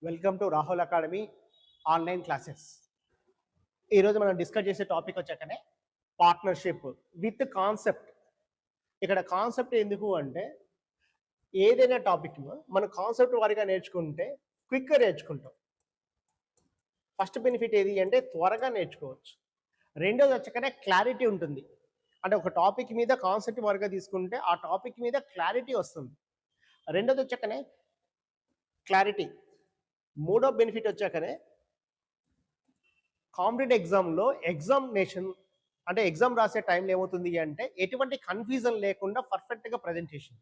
Welcome to Rahul academy online classes. ఈరోజు మనం discuss చేసే టాపిక్ వచ్చాకనే పార్ట్నర్షిప్ విత్ కాన్సెప్ట్. ఇక్కడ కాన్సెప్ట్ ఎందుకు అంటే ఏదైనా టాపిక్ మనం కాన్సెప్ట్ వారిగా నేర్చుకుంటే క్విక్గా నేర్చుకుంటాం. ఫస్ట్ బెనిఫిట్ ఏది అంటే త్వరగా నేర్చుకోవచ్చు. రెండోది వచ్చాకనే క్లారిటీ ఉంటుంది. అంటే ఒక టాపిక్ మీద కాన్సెప్ట్ వారిగా తీసుకుంటే ఆ టాపిక్ మీద క్లారిటీ వస్తుంది. రెండోది వచ్చాకనే క్లారిటీ. మూడో బెనిఫిట్ వచ్చాకనే కాంపిటేటివ్ ఎగ్జామ్లో ఎగ్జామినేషన్ అంటే ఎగ్జామ్ రాసే టైంలో ఏమవుతుంది అంటే ఎటువంటి కన్ఫ్యూజన్ లేకుండా పర్ఫెక్ట్గా ప్రజెంటేషన్.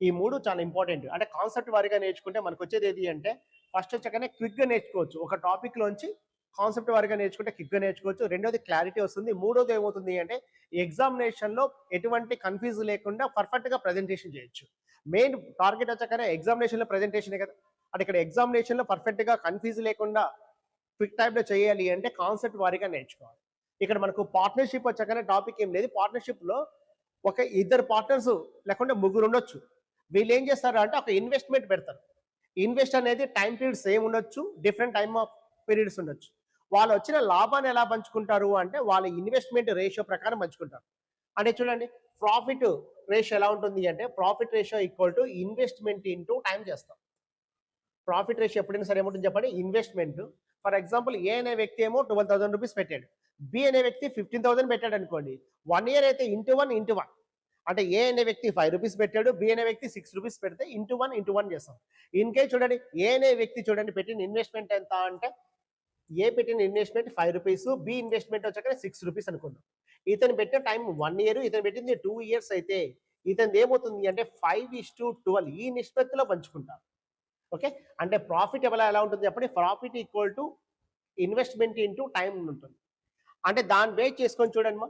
ఈ మూడు చాలా ఇంపార్టెంట్. అంటే కాన్సెప్ట్ వారిగా నేర్చుకుంటే మనకు వచ్చేది ఏది అంటే ఫస్ట్ వచ్చాకనే క్విక్గా నేర్చుకోవచ్చు. ఒక టాపిక్లోంచి కాన్సెప్ట్ వారిగా నేర్చుకుంటే క్విక్గా నేర్చుకోవచ్చు. రెండోది క్లారిటీ వస్తుంది. మూడోది ఏమవుతుంది అంటే ఎగ్జామినేషన్లో ఎటువంటి కన్ఫ్యూజ్ లేకుండా పర్ఫెక్ట్గా ప్రజెంటేషన్ చేయొచ్చు. మెయిన్ టార్గెట్ వచ్చాకనే ఎగ్జామినేషన్లో ప్రజెంటేషనే కదా. అంటే ఇక్కడ ఎగ్జామినేషన్లో పర్ఫెక్ట్గా కన్ఫ్యూజ్ లేకుండా క్విక్ టైప్లో చేయాలి అంటే కాన్సెప్ట్ వారిగా నేర్చుకోవాలి. ఇక్కడ మనకు పార్ట్నర్షిప్ వచ్చాకనే టాపిక్ ఏం లేదు. పార్ట్నర్షిప్లో ఒక ఇద్దరు పార్ట్నర్స్ లేకుంటే ముగ్గురు ఉండొచ్చు. వీళ్ళు ఏం చేస్తారు అంటే ఒక ఇన్వెస్ట్మెంట్ పెడతారు. ఇన్వెస్ట్ అనేది టైం పీరియడ్ సేమ్ ఉండొచ్చు, డిఫరెంట్ టైమ్ ఆఫ్ పీరియడ్స్ ఉండొచ్చు. వాళ్ళు వచ్చిన లాభాన్ని ఎలా పంచుకుంటారు అంటే వాళ్ళ ఇన్వెస్ట్మెంట్ రేషియో ప్రకారం పంచుకుంటారు. అంటే చూడండి, ప్రాఫిట్ రేషియో ఎలా ఉంటుంది అంటే profit ratio equal to investment into time చేస్తాం. ప్రాఫిట్ రేషియో ఎప్పుడైనా సరే ఏముంటుంది చెప్పండి, ఇన్వెస్ట్మెంట్. ఫర్ ఎగ్జాంపుల్ ఏ అనే వ్యక్తి ఏమో 12,000 రూపీస్ పెట్టాడు, బి అనే వ్యక్తి 15,000 పెట్టాడు అనుకోండి. 1 ఇయర్ అయితే ఇంటూ వన్ అంటే ఏ అనే వ్యక్తి 5 రూపీస్ పెట్టాడు, బి అనే వ్యక్తి 6 రూపీస్ పెడితే ఇంటూ వన్ చేస్తాం. ఇన్ కేస్ చూడండి, ఏ అనే వ్యక్తి చూడండి పెట్టిన ఇన్వెస్ట్మెంట్ ఎంత అంటే ఏ పెట్టిన ఇన్వెస్ట్మెంట్ 5 రూపీస్, బి ఇన్వెస్ట్మెంట్ వచ్చాక 6 రూపీస్ అనుకుందాం. ఇతను పెట్టిన టైం 1 ఇయర్, ఇతను పెట్టింది 2 ఇయర్స్ అయితే ఇతను ఏమవుతుంది అంటే 5:12 ఈ నిష్పత్తిలో పంచుకుంటారు. ఓకే, అంటే ప్రాఫిట్ ఎలా ఉంటుంది చెప్పండి, profit equal to investment into time ఉంటుంది. అంటే దాన్ని బేస్ చేసుకొని చూడండి మా,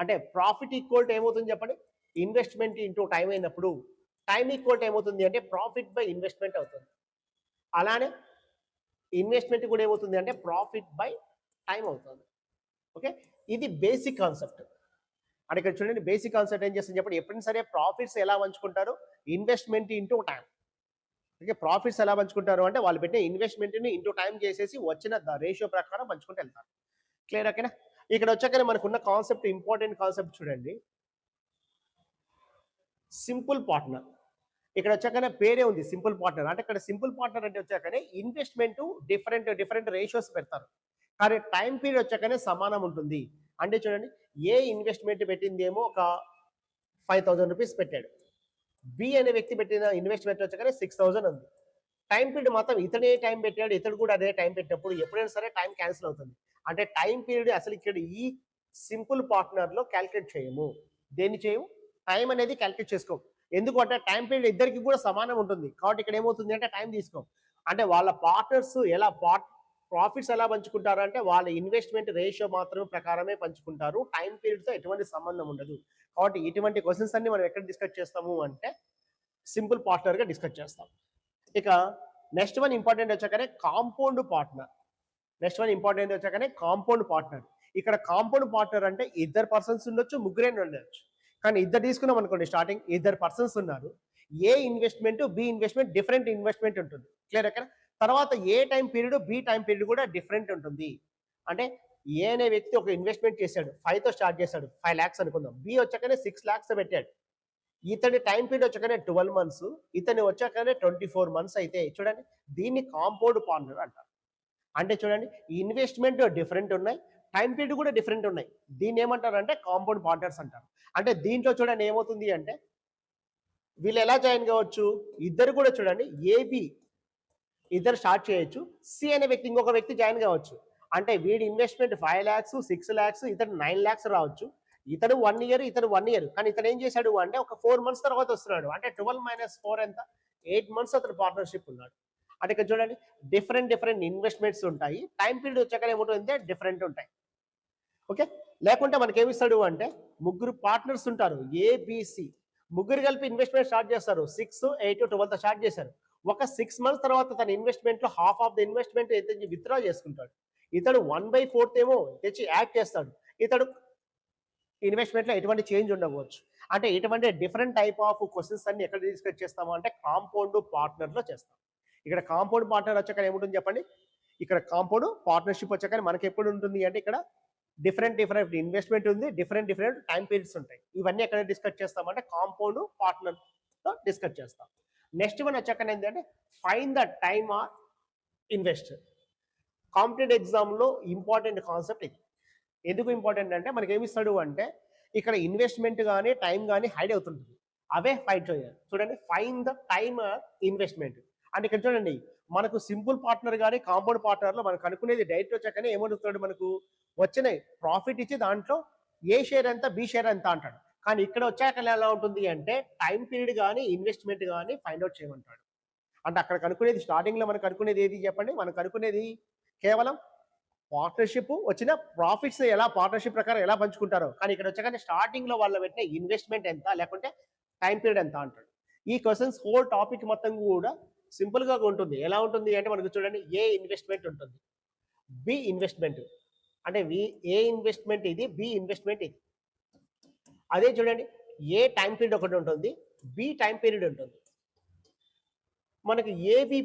అంటే ప్రాఫిట్ ఈక్వల్ టు ఏమవుతుంది చెప్పండి, ఇన్వెస్ట్మెంట్ ఇంటూ టైం అయినప్పుడు టైం ఈక్వల్ టు ఏమవుతుంది అంటే ప్రాఫిట్ బై ఇన్వెస్ట్మెంట్ అవుతుంది. అలానే ఇన్వెస్ట్మెంట్ కూడా ఏమవుతుంది అంటే ప్రాఫిట్ బై టైం అవుతుంది. ఓకే, ఇది బేసిక్ కాన్సెప్ట్. అంటే ఇక్కడ చూడండి, బేసిక్ కాన్సెప్ట్ ఏం చేస్తుంది చెప్పండి, ఎప్పుడైనా సరే ప్రాఫిట్స్ ఎలా పంచుకుంటారు, investment into time. Okay, profits ఎలా పంచుకుంటారు అంటే వాళ్ళు పెట్టే ఇన్వెస్ట్మెంట్ని ఇంటూ టైం చేసేసి వచ్చిన రేషియో ప్రకారం పంచుకుంటూ వెళ్తారు. క్లియర్? ఓకేనా. ఇక్కడ వచ్చాకనే మనకున్న కాన్సెప్ట్, ఇంపార్టెంట్ కాన్సెప్ట్ చూడండి, సింపుల్ పార్ట్నర్. ఇక్కడ వచ్చాకనే పేరే ఉంది సింపుల్ పార్ట్నర్. అంటే ఇక్కడ సింపుల్ పార్ట్నర్ అంటే వచ్చాకనే ఇన్వెస్ట్మెంట్ డిఫరెంట్ రేషియోస్ పెడతారు, కానీ టైం పీరియడ్ వచ్చాకనే సమానం ఉంటుంది. అంటే చూడండి, ఏ ఇన్వెస్ట్మెంట్ పెట్టింది ఏమో ఒక 5,000 రూపీస్ పెట్టాడు, బి అనే వ్యక్తి పెట్టిన ఇన్వెస్ట్మెంట్ వచ్చాకనే 6,000 ఉంది. టైం పీరియడ్ మాత్రం ఇతనే టైం పెట్టాడు, ఇతడు కూడా అదే టైం పెట్టినప్పుడు ఎప్పుడైనా సరే టైం క్యాన్సిల్ అవుతుంది. అంటే టైం పీరియడ్ అసలు ఇక్కడ ఈ సింపుల్ పార్ట్నర్లో క్యాలిక్యులేట్ చేయము. దేన్ని చేయము? టైం అనేది క్యాలిక్యులేట్ చేసుకోము. ఎందుకంటే టైం పీరియడ్ ఇద్దరికి కూడా సమానం ఉంటుంది. కాబట్టి ఇక్కడ ఏమవుతుంది అంటే టైం తీసుకోం. అంటే వాళ్ళ పార్ట్నర్స్ ఎలా ప్రాఫిట్స్ ఎలా పంచుకుంటారు అంటే వాళ్ళ ఇన్వెస్ట్మెంట్ రేషియో మాత్రమే ప్రకారమే పంచుకుంటారు. టైం పీరియడ్తో ఎటువంటి సంబంధం ఉండదు. కాబట్టి ఇటువంటి క్వశ్చన్స్ అన్ని మనం ఎక్కడ డిస్కస్ చేస్తాము అంటే సింపుల్ పార్ట్నర్గా డిస్కస్ చేస్తాం. ఇక నెక్స్ట్ వన్ ఇంపార్టెంట్ వచ్చాకనే కాంపౌండ్ పార్ట్నర్. ఇక్కడ కాంపౌండ్ పార్ట్నర్ అంటే ఇద్దరు పర్సన్స్ ఉండొచ్చు, ముగ్గురైనా ఉండొచ్చు. కానీ ఇద్దరు తీసుకున్నాం అనుకోండి, స్టార్టింగ్ ఇద్దరు పర్సన్స్ ఉన్నారు, A investment B investment different investment ఉంటుంది. క్లియర్? అక్కడ తర్వాత A time period B time period కూడా డిఫరెంట్ ఉంటుంది. అంటే ఏ అనే వ్యక్తి ఒక ఇన్వెస్ట్మెంట్ చేశాడు, 5తో స్టార్ట్ చేశాడు, 5 lakhs అనుకుందాం. బి వచ్చాకనే 6 lakhs పెట్టాడు. ఇతని టైం పీరియడ్ వచ్చాకనే 12 months, ఇతని వచ్చాకనే 24 months అయితే చూడండి, దీన్ని కాంపౌండ్ పార్ట్నర్ అంటారు. అంటే చూడండి, ఇన్వెస్ట్మెంట్ డిఫరెంట్ ఉన్నాయి, టైం పీరియడ్ కూడా డిఫరెంట్ ఉన్నాయి. దీన్ని ఏమంటారు అంటే కాంపౌండ్ పార్ట్నర్స్ అంటారు. అంటే దీంట్లో చూడండి ఏమవుతుంది అంటే వీళ్ళు ఎలా జాయిన్ కావచ్చు, ఇద్దరు కూడా చూడండి, ఏబి ఇద్దరు స్టార్ట్ చేయొచ్చు, సి అనే వ్యక్తి ఇంకొక వ్యక్తి జాయిన్ కావచ్చు. అంటే వీడి ఇన్వెస్ట్మెంట్ 5 lakhs, 6 lakhs, ఇతను 9 lakhs రావచ్చు. ఇతను 1 year, ఇతను 1 year, కానీ ఇతను ఏం చేశాడు అంటే ఒక 4 months తర్వాత వస్తున్నాడు. అంటే 12 - 4 ఎంత, 8 months అతను పార్ట్నర్షిప్ ఉన్నాడు. అంటే ఇక్కడ చూడండి, డిఫరెంట్ ఇన్వెస్ట్మెంట్స్ ఉంటాయి, టైం పీరియడ్ వచ్చాక ఏముంటుంది డిఫరెంట్ ఉంటాయి. ఓకే, లేకుంటే మనకి ఏమిస్తాడు అంటే ముగ్గురు పార్ట్నర్స్ ఉంటారు, ఏబిసి, ముగ్గురు కలిపి ఇన్వెస్ట్మెంట్ స్టార్ట్ చేస్తారు. 6, 8, 12 స్టార్ట్ చేశారు. ఒక 6 months తర్వాత తన ఇన్వెస్ట్మెంట్లో హాఫ్ ఆఫ్ ద ఇన్వెస్ట్మెంట్ అయితే విత్డ్రా చేసుకుంటాడు. ఇతడు 1/4 ఏమో తెచ్చి యాడ్ చేస్తాడు. ఇతడు ఇన్వెస్ట్మెంట్లో ఎటువంటి చేంజ్ ఉండవచ్చు. అంటే ఇటువంటి డిఫరెంట్ టైప్ ఆఫ్ క్వశ్చన్స్ అన్ని ఎక్కడ డిస్కస్ చేస్తాము అంటే కాంపౌండ్ పార్ట్నర్లో చేస్తాం. ఇక్కడ కాంపౌండ్ పార్ట్నర్ వచ్చాక ఏముంటుంది చెప్పండి. ఇక్కడ కాంపౌండ్ పార్ట్నర్షిప్ వచ్చాక మనకి ఎప్పుడు ఉంటుంది అంటే ఇక్కడ డిఫరెంట్ ఇన్వెస్ట్మెంట్ ఉంది, డిఫరెంట్ టైం పీరియడ్స్ ఉంటాయి. ఇవన్నీ ఎక్కడ డిస్కస్ చేస్తామంటే కాంపౌండ్ పార్ట్నర్తో డిస్కస్ చేస్తాం. నెక్స్ట్ వన్ వచ్చాక ఏంటంటే find the time or invest. Competitive ఎగ్జామ్లో ఇంపార్టెంట్ కాన్సెప్ట్ ఇది. ఎందుకు ఇంపార్టెంట్ అంటే మనకి ఏమి ఇస్తాడు అంటే ఇక్కడ ఇన్వెస్ట్మెంట్ కానీ టైం కానీ హైడ్ అవుతుంటుంది, అవే ఫైట్ చేయాలి. చూడండి, ఫైన్ ద టైమ్ ఇన్వెస్ట్మెంట్ అంటే ఇక్కడ చూడండి మనకు సింపుల్ పార్ట్నర్ కానీ కాంపౌండ్ పార్ట్నర్లో మనకు అనుకునేది డైరెక్ట్ వచ్చాకనే ఏమడుగుతాడు, మనకు వచ్చిన ప్రాఫిట్ ఇచ్చి దాంట్లో ఏ షేర్ ఎంత బి షేర్ ఎంత అంటాడు. కానీ ఇక్కడ వచ్చాక ఎలా ఉంటుంది అంటే టైం పీరియడ్ కానీ ఇన్వెస్ట్మెంట్ కానీ ఫైండ్ అవుట్ చేయమంటాడు. అంటే అక్కడ కనుక్కునేది స్టార్టింగ్లో మనకు అనుకునేది ఏది చెప్పండి, మనకు అనుకునేది కేవలం పార్ట్నర్షిప్ వచ్చిన ప్రాఫిట్స్ ఎలా పార్ట్నర్షిప్ ప్రకారం ఎలా పంచుకుంటారో. కానీ ఇక్కడ వచ్చాక స్టార్టింగ్లో వాళ్ళు పెట్టిన ఇన్వెస్ట్మెంట్ ఎంత లేకుంటే టైం పీరియడ్ ఎంత అంటాడు. ఈ క్వశ్చన్స్ హోల్ టాపిక్ మొత్తం కూడా సింపుల్గా ఉంటుంది. ఎలా ఉంటుంది అంటే మనకు చూడండి, ఏ ఇన్వెస్ట్మెంట్ ఉంటుంది, బి ఇన్వెస్ట్మెంట్ అంటే ఏ ఇన్వెస్ట్మెంట్ ఇది, బి ఇన్వెస్ట్మెంట్ ఇది. అదే చూడండి, ఏ టైం పీరియడ్ ఒకటి ఉంటుంది, బి టైం పీరియడ్ ఉంటుంది. మనకి ఏబి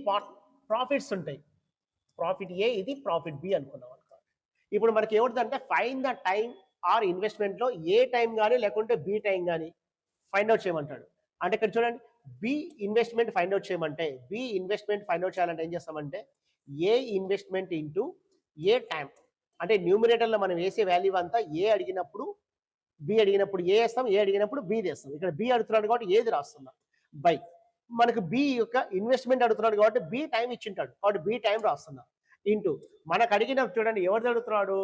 ప్రాఫిట్స్ ఉంటాయి, ప్రాఫిట్ ఏ ఇది ప్రాఫిట్ బి అనుకున్నాం అనుకో. ఇప్పుడు మనకి ఏమవుతుందంటే ఫైన్ ద టైం ఆర్ ఇన్వెస్ట్మెంట్లో ఏ టైం కానీ లేకుంటే బి టైం కానీ ఫైండ్ అవుట్ చేయమంటాడు. అంటే ఇక్కడ చూడండి, బి ఇన్వెస్ట్మెంట్ ఫైండ్ అవుట్ చేయమంటే బి ఇన్వెస్ట్మెంట్ ఫైండ్ అవుట్ చేయాలంటే ఏం చేస్తామంటే A investment into A time అంటే న్యూమినేటర్లో మనం వేసే వాల్యూ అంతా ఏ అడిగినప్పుడు బి అడిగినప్పుడు ఏ వేస్తాం, ఏ అడిగినప్పుడు బి తెస్తాం. ఇక్కడ బి అడుగుతున్నాడు కాబట్టి ఏది రాస్తున్నాం బై మనకు బి యొక్క ఇన్వెస్ట్మెంట్ అడుగుతున్నాడు కాబట్టి బి టైం ఇచ్చింటాడు కాబట్టి బి టైం రాస్తున్నా ఇంటూ మనకు అడిగిన చూడండి ఎవరిది అడుగుతున్నాడు,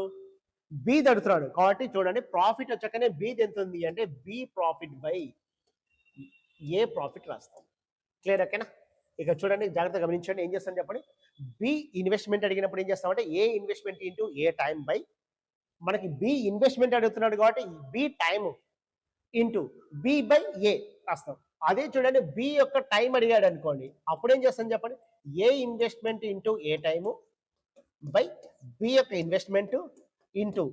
బి అడుగుతున్నాడు కాబట్టి చూడండి ప్రాఫిట్ వచ్చాకనే బి ఎంత ఉంది అంటే B profit by A profit రాస్తాం. క్లియర్ ఓకేనా. ఇక చూడండి జాగ్రత్తగా గమనించండి, ఏం చేస్తాను చెప్పండి. బి ఇన్వెస్ట్మెంట్ అడిగినప్పుడు ఏం చేస్తామంటే A investment into A time by మనకి బి ఇన్వెస్ట్మెంట్ అడుగుతున్నాడు కాబట్టి B time into B by A రాస్తాం. అదే చూడండి బి యొక్క టైం అడిగాడు అనుకోండి, అప్పుడేం చేస్తాను చెప్పండి, A investment into A time by B యొక్క investment into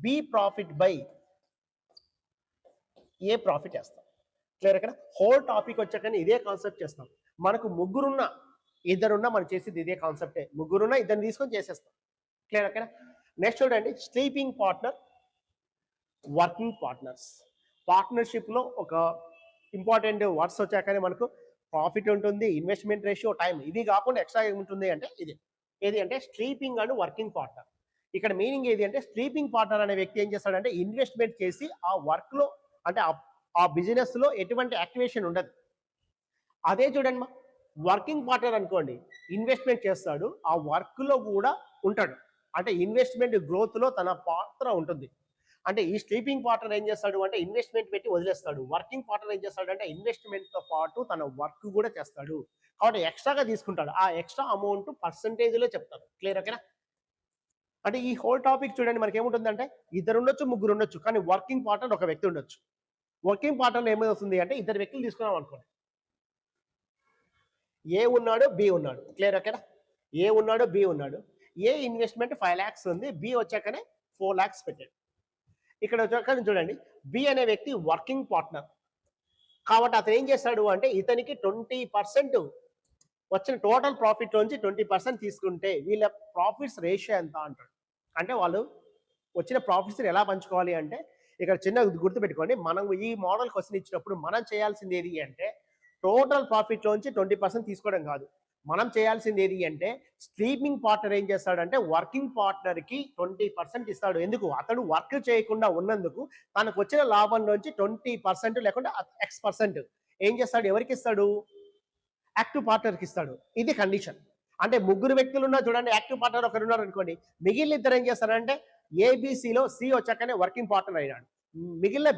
B profit by A profit వేస్తాం. క్లియర్ ఇక్కడ హోల్ టాపిక్ వచ్చాక ఇదే కాన్సెప్ట్ చేస్తాం. మనకు ముగ్గురున్న ఇద్దరున్నా మనం చేసేది ఇదే కాన్సెప్టే, ముగ్గురున్న ఇద్దరిని తీసుకొని చేసేస్తాం. క్లియర్ ఓకేనా. నెక్స్ట్ చూడండి, స్లీపింగ్ పార్ట్నర్, వర్కింగ్ పార్ట్నర్స్. పార్ట్నర్షిప్లో ఒక ఇంపార్టెంట్ వర్డ్స్ వచ్చాకనే మనకు ప్రాఫిట్ ఉంటుంది, ఇన్వెస్ట్మెంట్ రేషియో, టైం. ఇది కాకుండా ఎక్స్ట్రా ఏముంటుంది అంటే ఇది ఏది అంటే స్లీపింగ్ అండ్ వర్కింగ్ పార్ట్నర్. ఇక్కడ మీనింగ్ ఏది అంటే స్లీపింగ్ పార్ట్నర్ అనే వ్యక్తి ఏం చేస్తాడంటే ఇన్వెస్ట్మెంట్ చేసి ఆ వర్క్లో అంటే ఆ బిజినెస్లో ఎటువంటి యాక్టివేషన్ ఉండదు. అదే చూడండి మా వర్కింగ్ పార్ట్నర్ అనుకోండి, ఇన్వెస్ట్మెంట్ చేస్తాడు, ఆ వర్క్లో కూడా ఉంటాడు, అంటే ఇన్వెస్ట్మెంట్ గ్రోత్లో తన పాత్ర ఉంటుంది. అంటే ఈ స్లీపింగ్ పార్ట్నర్ ఏం చేస్తాడు అంటే ఇన్వెస్ట్మెంట్ పెట్టి వదిలేస్తాడు, వర్కింగ్ పార్ట్నర్ ఏం చేస్తాడు అంటే ఇన్వెస్ట్మెంట్తో పాటు తన వర్క్ కూడా చేస్తాడు కాబట్టి ఎక్స్ట్రాగా తీసుకుంటాడు. ఆ ఎక్స్ట్రా అమౌంట్ పర్సంటేజ్లో చెప్తాడు. క్లియర్ ఓకేనా. అంటే ఈ హోల్ టాపిక్ చూడండి మనకి ఏముంటుందంటే ఇద్దరు ఉండొచ్చు, ముగ్గురు ఉండొచ్చు, కానీ వర్కింగ్ పార్ట్నర్ ఒక వ్యక్తి ఉండొచ్చు. వర్కింగ్ పార్ట్నర్ ఏమవుతుంది అంటే ఇద్దరు వ్యక్తులు తీసుకున్నాం అనుకోండి, ఏ ఉన్నాడు బి ఉన్నాడు. క్లియర్ ఓకేనా. ఏ ఉన్నాడు బి ఉన్నాడు, ఏ ఇన్వెస్ట్మెంట్ 5 lakhs ఉంది, బి వచ్చాకనే 4 lakhs పెట్టాడు. ఇక్కడ వచ్చాక చూడండి బి అనే వ్యక్తి వర్కింగ్ పార్ట్నర్ కాబట్టి అతను ఏం చేస్తాడు అంటే ఇతనికి 20% వచ్చిన టోటల్ ప్రాఫిట్ నుంచి 20% తీసుకుంటే వీళ్ళ ప్రాఫిట్స్ రేషియో ఎంత అంటాడు. అంటే వాళ్ళు వచ్చిన ప్రాఫిట్స్ ఎలా పంచుకోవాలి అంటే ఇక్కడ చిన్న గుర్తుపెట్టుకోండి, మనం ఈ మోడల్ క్వశ్చన్ ఇచ్చినప్పుడు మనం చేయాల్సింది ఏది అంటే టోటల్ ప్రాఫిట్ నుంచి 20% తీసుకోవడం కాదు. మనం చేయాల్సింది ఏది అంటే స్లీపింగ్ పార్ట్నర్ ఏం చేస్తాడంటే వర్కింగ్ పార్ట్నర్కి 20% ఇస్తాడు. ఎందుకు, అతడు వర్క్ చేయకుండా ఉన్నందుకు తనకు వచ్చిన లాభం నుంచి 20% లేకుండా X% ఏం చేస్తాడు, ఎవరికి ఇస్తాడు, యాక్టివ్ పార్ట్నర్కి ఇస్తాడు. ఇది కండిషన్. అంటే ముగ్గురు వ్యక్తులు ఉన్నా చూడండి, యాక్టివ్ పార్ట్నర్ ఒకరు ఉన్నారు అనుకోండి, మిగిలిన ఇద్దరు ఏం చేస్తారంటే ఏబిసిలో సి వచ్చాకనే వర్కింగ్ పార్ట్నర్ అయినాడు, మిగిలిన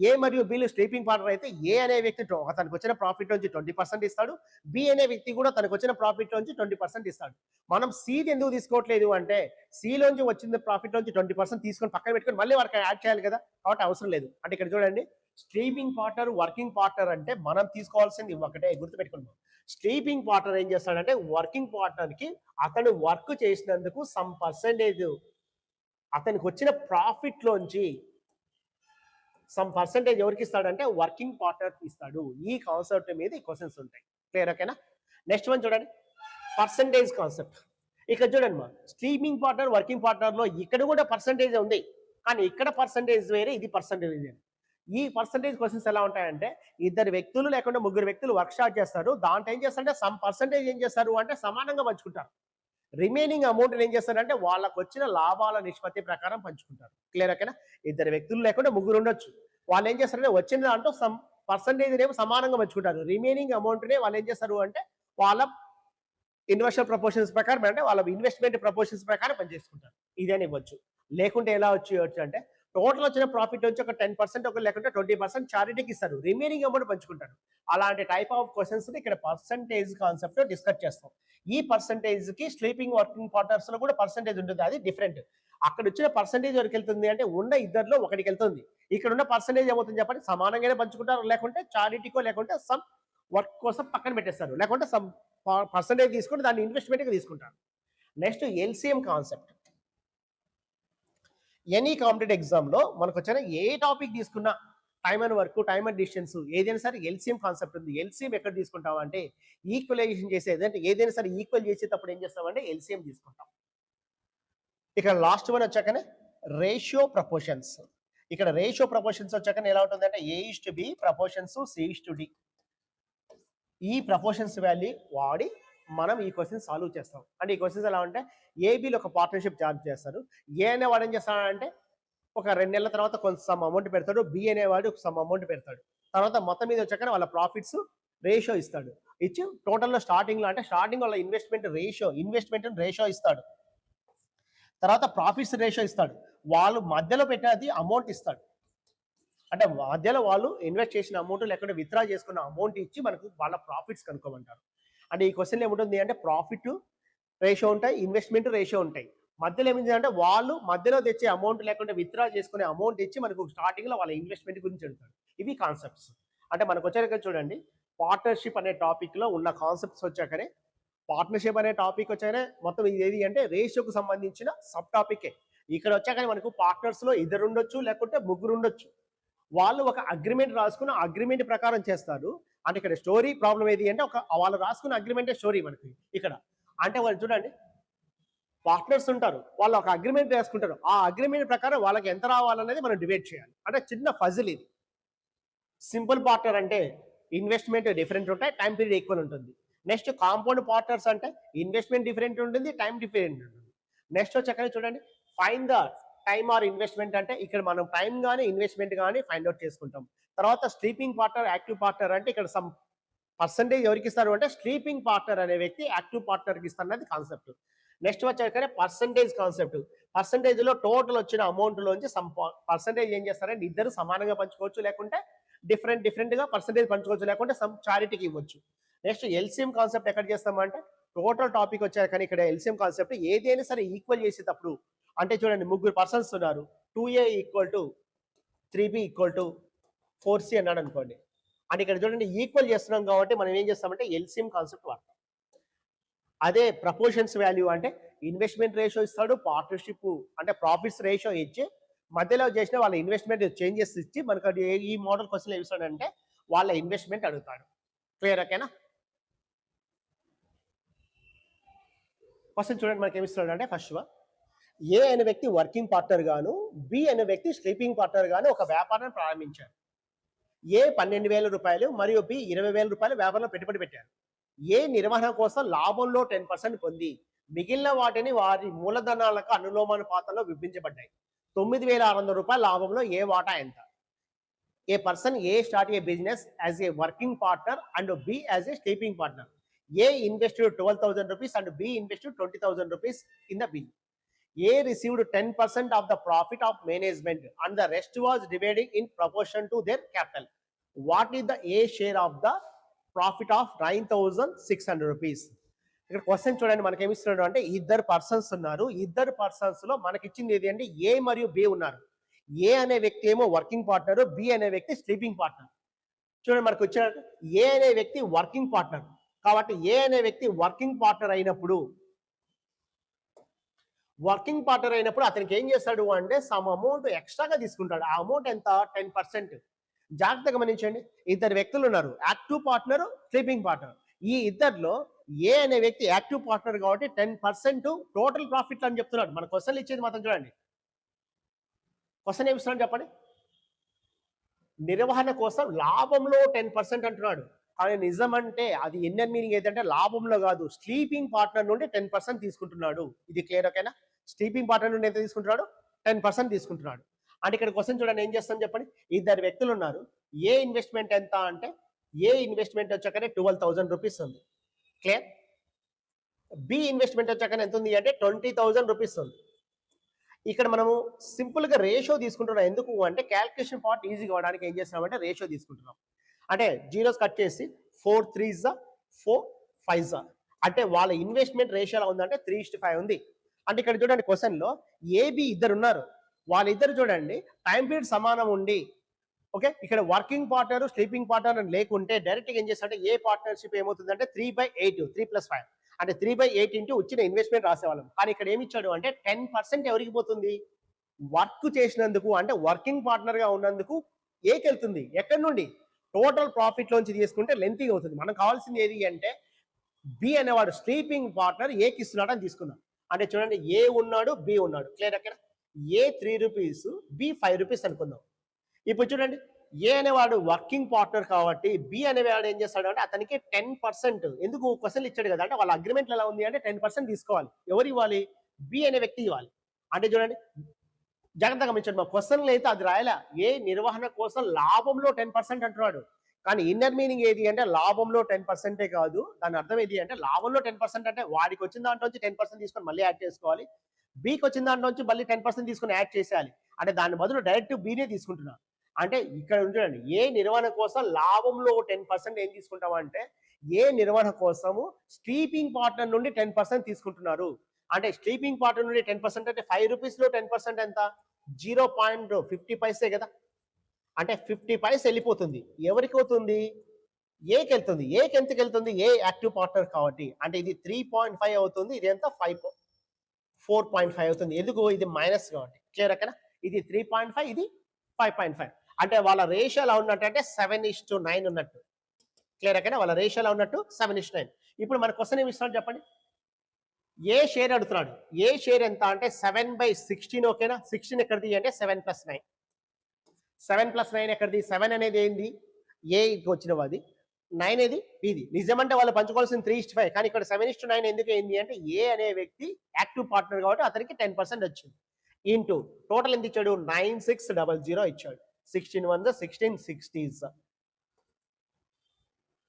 ఏ మరియు బిలు స్లీపింగ్ పార్ట్నర్ అయితే ఏ అనే వ్యక్తి తనకు వచ్చిన ప్రాఫిట్ నుంచి 20% ఇస్తాడు, బి అనే వ్యక్తి కూడా తనకు వచ్చిన ప్రాఫిట్ నుంచి 20% ఇస్తాడు. మనం సిది ఎందుకు తీసుకోవట్లేదు అంటే సిలోంచి వచ్చిన ప్రాఫిట్ నుంచి 20% తీసుకొని పక్కన పెట్టుకొని మళ్ళీ వారికి యాడ్ చేయాలి కదా, కాబట్టి అవసరం లేదు. అంటే ఇక్కడ చూడండి స్లీపింగ్ పార్ట్నర్, వర్కింగ్ పార్ట్నర్ అంటే మనం తీసుకోవాల్సింది ఒకటే, గుర్తుపెట్టుకుందాం. స్లీపింగ్ పార్ట్నర్ ఏం చేస్తాడంటే వర్కింగ్ పార్ట్నర్కి అతను వర్క్ చేసినందుకు సమ్ పర్సెంటేజ్ అతనికి వచ్చిన ప్రాఫిట్లోంచి సమ్ పర్సెంటేజ్ ఎవరికి ఇస్తాడంటే వర్కింగ్ పార్ట్నర్కి ఇస్తాడు. ఈ కాన్సెప్ట్ మీద ఈ క్వశ్చన్స్ ఉంటాయి. క్లియర్ ఓకేనా. నెక్స్ట్ వన్ చూడండి, పర్సంటేజ్ కాన్సెప్ట్. ఇక్కడ చూడండి మా స్లీపింగ్ పార్ట్నర్, వర్కింగ్ పార్ట్నర్‌లో ఇక్కడ కూడా పర్సంటేజ్ ఉంది. కానీ ఇక్కడ పర్సంటేజ్ వేరే, ఇది పర్సంటేజ్ వేరే. ఈ పర్సంటేజ్ క్వెషన్స్ ఎలా ఉంటాయంటే, ఇద్దరు వ్యక్తులు లేకుండా ముగ్గురు వ్యక్తులు వర్క్ స్టార్ట్ చేస్తారు. దాంట్లో ఏం చేస్తారంటే సమ్ పర్సంటేజ్ ఏం చేస్తారు అంటే సమానంగా పంచుకుంటారు. రిమైనింగ్ అమౌంట్‌ని ఏం చేస్తారంటే వాళ్ళకొచ్చిన లాభాల నిష్పత్తి ప్రకారం పంచుకుంటారు. క్లియర్ ఓకేనా? ఇద్దరు వ్యక్తులు లేకుండా ముగ్గురు ఉండొచ్చు. వాళ్ళు ఏం చేస్తారంటే వచ్చిన దాంట్లో సమ్ పర్సంటేజ్‌నేమో సమానంగా పంచుకుంటారు. రిమైనింగ్ అమౌంట్‌ని వాళ్ళు ఏం చేస్తారు అంటే వాళ్ళ ఇన్వెస్టర్ ప్రపోర్షన్స్ ప్రకారం అంటే వాళ్ళ ఇన్వెస్ట్మెంట్ ప్రపోర్షన్స్ ప్రకారం పనిచేసుకుంటారు. ఇదని ఇవ్వచ్చు. లేకుంటే ఎలా వచ్చేయొచ్చు అంటే టోటల్ వచ్చిన ప్రాఫిట్ వచ్చి ఒక 10% ఒక లేకుంటే 20% చారిటీకి ఇస్తారు. రిమైనింగ్ అమౌంట్ పంచుకుంటారు. అలాంటి టైప్ ఆఫ్ క్వెషన్స్ ఇక్కడ పర్సంటేజ్ కాన్సెప్ట్ డిస్కస్ చేస్తాం. ఈ పర్సంటేజ్ కి స్లీపింగ్ వర్కింగ్ పార్ట్నర్స్ లో కూడా పర్సంటేజ్ ఉంటుంది. అది డిఫరెంట్. అక్కడ వచ్చిన పర్సంటేజ్ ఎవరికి వెళ్తుంది అంటే ఉన్న ఇద్దరిలో ఒకటికి వెళ్తుంది. ఇక్కడ ఉన్న పర్సంటేజ్ ఏమవుతుంది చెప్పండి, సమానంగానే పంచుకుంటారు. లేకుంటే చారిటీకో లేకుంటే సమ్ వర్క్ కోసం పక్కన పెట్టేస్తారు. లేకుంటే సమ్ పర్సంటేజ్ తీసుకొని దాన్ని ఇన్వెస్ట్మెంట్కి తీసుకుంటారు. Next LCM concept. Any competitive ఎగ్జామ్లో మనకు వచ్చిన ఏ టాపిక్ తీసుకున్నా time and work, time and distance ఏదైనా సరే ఎల్సిఎం కాన్సెప్ట్ ఉంది. ఎల్సిఎం ఎక్కడ తీసుకుంటాం అంటే ఈక్వలైజేషన్ చేసేది అంటే ఏదైనా సరే ఈక్వల్ చేసేటప్పుడు ఏం చేస్తామంటే ఎల్సిఎం తీసుకుంటాం. ఇక్కడ లాస్ట్ వన్ వచ్చాకనే రేషియో ప్రపోర్షన్స్. ఇక్కడ రేషియో ప్రపోర్షన్స్ వచ్చాకనే ఎలా ఉంటుంది అంటే A:B ప్రపోర్షన్స్ C:D. ఈ ప్రపోర్షన్స్ వాల్యూ వాడి మనం ఈ క్వశ్చన్ సాల్వ్ చేస్తాం. అంటే ఈ క్వశ్చన్స్ ఎలా అంటే ఏబీలో ఒక పార్ట్నర్షిప్ చార్జ్ చేస్తారు. ఏ అనేవాడు ఏం చేస్తాడంటే ఒక 2 నెలల తర్వాత కొంత సమ్ అమౌంట్ పెడతాడు. బి అనేవాడు సమ్ అమౌంట్ పెడతాడు. తర్వాత మొత్తం మీద వచ్చాక వాళ్ళ ప్రాఫిట్స్ రేషియో ఇస్తాడు. ఇచ్చి టోటల్లో స్టార్టింగ్లో అంటే స్టార్టింగ్ వాళ్ళ ఇన్వెస్ట్మెంట్ రేషియో ఇస్తాడు. తర్వాత ప్రాఫిట్స్ రేషియో ఇస్తాడు. వాళ్ళు మధ్యలో పెట్టినది అమౌంట్ ఇస్తాడు. అంటే మధ్యలో వాళ్ళు ఇన్వెస్ట్ చేసిన అమౌంట్ లేకుంటే విత్డ్రా చేసుకున్న అమౌంట్ ఇచ్చి మనకు వాళ్ళ ప్రాఫిట్స్ కనుక్కోమంటారు. అంటే ఈ క్వశ్చన్ ఏముంటుంది అంటే ప్రాఫిట్ రేషియో ఉంటాయి, ఇన్వెస్ట్మెంట్ రేషియో ఉంటాయి. మధ్యలో ఏమింది అంటే వాళ్ళు మధ్యలో తెచ్చే అమౌంట్ లేకుంటే విత్డ్రా చేసుకునే అమౌంట్ ఇచ్చి మనకు స్టార్టింగ్లో వాళ్ళ ఇన్వెస్ట్మెంట్ గురించి అడుగుతాడు. ఇవి కాన్సెప్ట్స్. అంటే మనకు వచ్చాక చూడండి పార్ట్నర్షిప్ అనే టాపిక్లో ఉన్న కాన్సెప్ట్స్ వచ్చాకనే పార్ట్నర్షిప్ అనే టాపిక్ వచ్చాకనే మొత్తం ఇది ఏది అంటే రేషియోకు సంబంధించిన సబ్ టాపికే. ఇక్కడ వచ్చాకనే మనకు పార్ట్నర్స్లో ఇద్దరు ఉండొచ్చు లేకుంటే ముగ్గురు ఉండొచ్చు. వాళ్ళు ఒక అగ్రిమెంట్ రాసుకున్న అగ్రిమెంట్ ప్రకారం చేస్తారు. అంటే ఇక్కడ స్టోరీ ప్రాబ్లం ఏది అంటే వాళ్ళు రాసుకున్న అగ్రిమెంటే స్టోరీ మనకి ఇక్కడ. అంటే వాళ్ళు చూడండి పార్ట్నర్స్ ఉంటారు, వాళ్ళు ఒక అగ్రిమెంట్ వేసుకుంటారు. ఆ అగ్రిమెంట్ ప్రకారం వాళ్ళకి ఎంత రావాలనేది మనం డివైడ్ చేయాలి. అంటే చిన్న ఫజిల్ ఇది. సింపుల్ పార్ట్నర్ అంటే ఇన్వెస్ట్మెంట్ డిఫరెంట్ ఉంటాయి, టైం పీరియడ్ ఈక్వల్ ఉంటుంది. నెక్స్ట్ కాంపౌండ్ పార్ట్నర్స్ అంటే ఇన్వెస్ట్మెంట్ డిఫరెంట్ ఉంటుంది, టైం డిఫరెంట్ ఉంటుంది. నెక్స్ట్ వచ్చాక చూడండి find the time or investment అంటే ఇక్కడ మనం టైం కానీ ఇన్వెస్ట్మెంట్ కానీ ఫైండ్ అవుట్ చేసుకుంటాం. తర్వాత స్లీపింగ్ పార్ట్నర్, యాక్టివ్ పార్ట్నర్ అంటే ఇక్కడ సమ్ పర్సంటేజ్ ఎవరికి ఇస్తారు అంటే స్లీపింగ్ పార్ట్నర్ అనే వ్యక్తి యాక్టివ్ పార్ట్నర్కి ఇస్తారు అనేది కాన్సెప్ట్. నెక్స్ట్ వచ్చాకనే పర్సంటేజ్ కాన్సెప్ట్. పర్సంటేజ్లో టోటల్ వచ్చిన అమౌంట్లోంచి సమ్ పర్సంటేజ్ ఏం చేస్తారంటే ఇద్దరు సమానంగా పంచుకోవచ్చు, లేకుంటే డిఫరెంట్గా పర్సంటేజ్ పంచుకోవచ్చు, లేకుంటే సమ్ చారిటీకి ఇవ్వచ్చు. నెక్స్ట్ ఎల్సిఎం కాన్సెప్ట్ ఎక్కడ చేస్తామంటే టోటల్ టాపిక్ వచ్చారు కానీ ఇక్కడ ఎల్సిఎం కాన్సెప్ట్ ఏదైనా సరే ఈక్వల్ చేసేటప్పుడు అంటే చూడండి ముగ్గురు పర్సన్స్ ఉన్నారు, 2A = 3B = 4C అన్నాడు అనుకోండి. అంటే ఇక్కడ చూడండి ఈక్వల్ చేస్తున్నాం కాబట్టి మనం ఏం చేస్తామంటే ఎల్సిఎం కాన్సెప్ట్ వాడతాం. అదే ప్రపోర్షన్స్ వాల్యూ అంటే ఇన్వెస్ట్మెంట్ రేషియో ఇస్తాడు, పార్ట్నర్షిప్ అంటే ప్రాఫిట్స్ రేషియో ఇచ్చి మధ్యలో చేసిన వాళ్ళ ఇన్వెస్ట్మెంట్ చేంజెస్ ఇచ్చి మనకు అది ఈ మోడల్ క్వశ్చన్ ఏమి ఇస్తాడంటే వాళ్ళ ఇన్వెస్ట్మెంట్ అడుగుతాడు. క్లియర్ ఓకేనా? క్వశ్చన్ చూడండి మనకి ఏమి ఇస్తాడు అంటే ఫస్ట్ ఏ అనే వ్యక్తి వర్కింగ్ పార్ట్నర్ గాను, బి అనే వ్యక్తి స్లీపింగ్ పార్ట్నర్ గాను ఒక వ్యాపారాన్ని ప్రారంభించారు. ఏ 12,000 రూపాయలు మరియు బి 20,000 రూపాయలు వ్యాపారంలో పెట్టుబడి పెట్టారు. ఏ నిర్వహణ కోసం లాభంలో 10% పొంది మిగిలిన వాటిని వారి మూలధనాలకు అనులోమానుపాతంలో విభజించబడ్డాయి. 9,600 రూపాయల లాభంలో ఏ వాటా ఎంత? A person A start a business as a working partner and B as a sleeping partner. A invested 12,000 rupees and B invested 20,000 rupees in the bill. A received 10% of the profit of management and the rest was divided in proportion to their capital. What is the A share of the profit of 9,600 rupees? ఇక్కడ question చూడండి మనకి ఏమి ఇస్తున్నాడు అంటే ఇద్దరు persons ఉన్నారు. ఇద్దరు persons లో మనకి ఇచ్చింది ఏది అంటే ఏ మరియు బి ఉన్నారు. ఏ అనే వ్యక్తి ఏమో వర్కింగ్ పార్ట్నర్, బి అనే వ్యక్తి స్లీపింగ్ పార్ట్నర్. చూడండి మనకు వచ్చిన ఏ అనే వ్యక్తి వర్కింగ్ పార్ట్నర్ కాబట్టి ఏ అనే వ్యక్తి వర్కింగ్ పార్ట్నర్ అయినప్పుడు అతనికి ఏం చేస్తాడు అంటే సమ్ అమౌంట్ ఎక్స్ట్రాగా తీసుకుంటాడు. ఆ అమౌంట్ ఎంత? 10%. జాగ్రత్తగా గమనించండి, ఇద్దరు వ్యక్తులు ఉన్నారు, యాక్టివ్ పార్ట్నర్, స్లీపింగ్ పార్ట్నర్. ఈ ఇద్దరిలో ఏ అనే వ్యక్తి యాక్టివ్ పార్ట్నర్ కాబట్టి 10% టోటల్ ప్రాఫిట్ అని చెప్తున్నాడు. మన క్వశ్చన్లు ఇచ్చేది మాత్రం చూడండి. క్వశ్చన్ ఏమి ఇస్తున్నాడు చెప్పండి. నిర్వహణ కోసం లాభంలో 10% అంటున్నాడు. కానీ నిజం అంటే అది ఇన్నర్ మీనింగ్ ఏంటంటే లాభంలో కాదు, స్లీపింగ్ పార్ట్నర్ నుండి 10% తీసుకుంటున్నాడు. ఇది క్లియర్ ఓకేనా? స్లీపింగ్ పార్ట్నర్ నుండి ఎంత తీసుకుంటున్నాడు? 10% తీసుకుంటున్నాడు. అంటే ఇక్కడ క్వశ్చన్ చూడండి, ఏం చేస్తాం చెప్పండి. ఇద్దరు వ్యక్తులు ఉన్నారు. ఏ ఇన్వెస్ట్మెంట్ ఎంత అంటే ఏ ఇన్వెస్ట్మెంట్ వచ్చాకనే 12,000 రూపీస్ ఉంది. క్లియర్? బి ఇన్వెస్ట్మెంట్ వచ్చాకనే ఎంత ఉంది అంటే 20,000 రూపీస్ ఉంది. ఇక్కడ మనము సింపుల్ గా రేషియో తీసుకుంటున్నాం. ఎందుకు అంటే క్యాల్కులేషన్ పార్ట్ ఈజీ కావడానికి ఏం చేస్తున్నాం అంటే రేషియో తీసుకుంటున్నాం. అంటే జీరోస్ కట్ చేసి 4 3s 4 5s అంటే వాళ్ళ ఇన్వెస్ట్మెంట్ రేషియో ఎలా ఉందంటే 3:5 ఉంది. అంటే ఇక్కడ చూడండి క్వశ్చన్ లో ఏబి ఇద్దరు ఉన్నారు. వాళ్ళిద్దరు చూడండి టైం పీరియడ్ సమానం ఉండి ఓకే ఇక్కడ వర్కింగ్ పార్ట్నర్ స్లీపింగ్ పార్ట్నర్ లేకుంటే డైరెక్ట్ గా ఏం చేస్తారంటే ఏ పార్ట్నర్షిప్ ఏమవుతుందంటే 3/8 3 + 5 అంటే 3/8 ఇంటూ వచ్చిన ఇన్వెస్ట్మెంట్ రాసేవాళ్ళం. కానీ ఇక్కడ ఏమి ఇచ్చాడు అంటే 10% ఎవరికి పోతుంది? వర్క్ చేసినందుకు అంటే వర్కింగ్ పార్ట్నర్ గా ఉన్నందుకు ఏకి వెళ్తుంది. ఎక్కడి నుండి? టోటల్ ప్రాఫిట్ లోంచి తీసుకుంటే లెంతీ అవుతుంది. మనకు కావాల్సింది ఏది అంటే బి అనేవాడు స్లీపింగ్ పార్ట్నర్ ఏకి ఇస్తున్నాడు అని తీసుకుందాం. అంటే చూడండి ఏ ఉన్నాడు బి ఉన్నాడు. క్లియర్ అక్కడ? ఏ 3 రూపీస్ బి 5 రూపీస్ అనుకుందాం. ఇప్పుడు చూడండి ఏ అనేవాడు వర్కింగ్ పార్ట్నర్ కాబట్టి బి అనేవాడు ఏం చేస్తాడు అంటే అతనికి 10% ఎందుకు క్వశ్చన్లు ఇచ్చాడు కదా అంటే వాళ్ళ అగ్రిమెంట్ ఎలా ఉంది అంటే 10% తీసుకోవాలి. ఎవరు ఇవ్వాలి? బి అనే వ్యక్తి ఇవ్వాలి. అంటే చూడండి జాగ్రత్తగా గమనించండి, మా క్వశ్చన్లు అయితే అది రాయలే. ఏ నిర్వహణ కోసం లాభంలో 10% అంటున్నాడు. కానీ ఇన్నర్ మీనింగ్ ఏది అంటే లాభంలో 10% కాదు. దాని అర్థం ఏది అంటే లాభంలో 10% అంటే వాడికి వచ్చిన దాంట్లో నుంచి 10% తీసుకొని మళ్ళీ యాడ్ చేసుకోవాలి. బికి వచ్చిన దాంట్లో నుంచి మళ్ళీ 10% తీసుకొని యాడ్ చేసేయాలి. అంటే దాని బదులు డైరెక్ట్ బినే తీసుకుంటున్నా. అంటే ఇక్కడ చూడండి ఏ నిర్వహణ కోసం లాభంలో 10% ఏం తీసుకుంటామంటే ఏ నిర్వహణ కోసము స్లీపింగ్ పార్ట్నర్ నుండి 10% తీసుకుంటున్నారు. అంటే స్లీపింగ్ పార్ట్నర్ నుండి 10% అంటే 5 రూపీస్లో 10% ఎంత? 0.50 పైసే కదా. అంటే 50 పైసలు వెళ్ళిపోతుంది. ఎవరికి అవుతుంది? ఏకి వెళ్తుంది. ఏకి ఎంతకి వెళ్తుంది? ఏ యాక్టివ్ పార్ట్నర్ కాబట్టి. అంటే ఇది 3.5 అవుతుంది. ఇది ఎంత? 4.5 అవుతుంది. ఎందుకు? ఇది మైనస్ కాబట్టి. క్లియర్ అక్కడ? ఇది 3.5 ఇది 5.5 అంటే వాళ్ళ రేషియో ఎలా ఉన్నట్టు 7:9 ఉన్నట్టు. క్లియర్ అక్కడ? వాళ్ళ రేషియో ఎలా ఉన్నట్టు 7:9. ఇప్పుడు మన క్వశ్చన్ ఏమి ఇస్తున్నాడు చెప్పండి. ఏ షేర్ అడుగుతున్నాడు. ఏ షేర్ ఎంత అంటే 7/16 ఓకేనా. 16 ఎక్కడిది అంటే 7 + 9. 7 + 9 ఎక్కడిది? 7 అనేది ఏంది? ఏకి వచ్చినది. 9 ఏది? ఇది. నిజమంటే వాళ్ళు పంచుకోవాల్సిన 3:5 కానీ ఇక్కడ 7:9 ఎందుకు అయింది అంటే ఏ అనే వ్యక్తి యాక్టివ్ పార్ట్నర్ కాబట్టి అతనికి 10% వచ్చింది. ఇంటూ టోటల్ ఎంత ఇచ్చాడు? 9600 ఇచ్చాడు. 16 1s 16 60s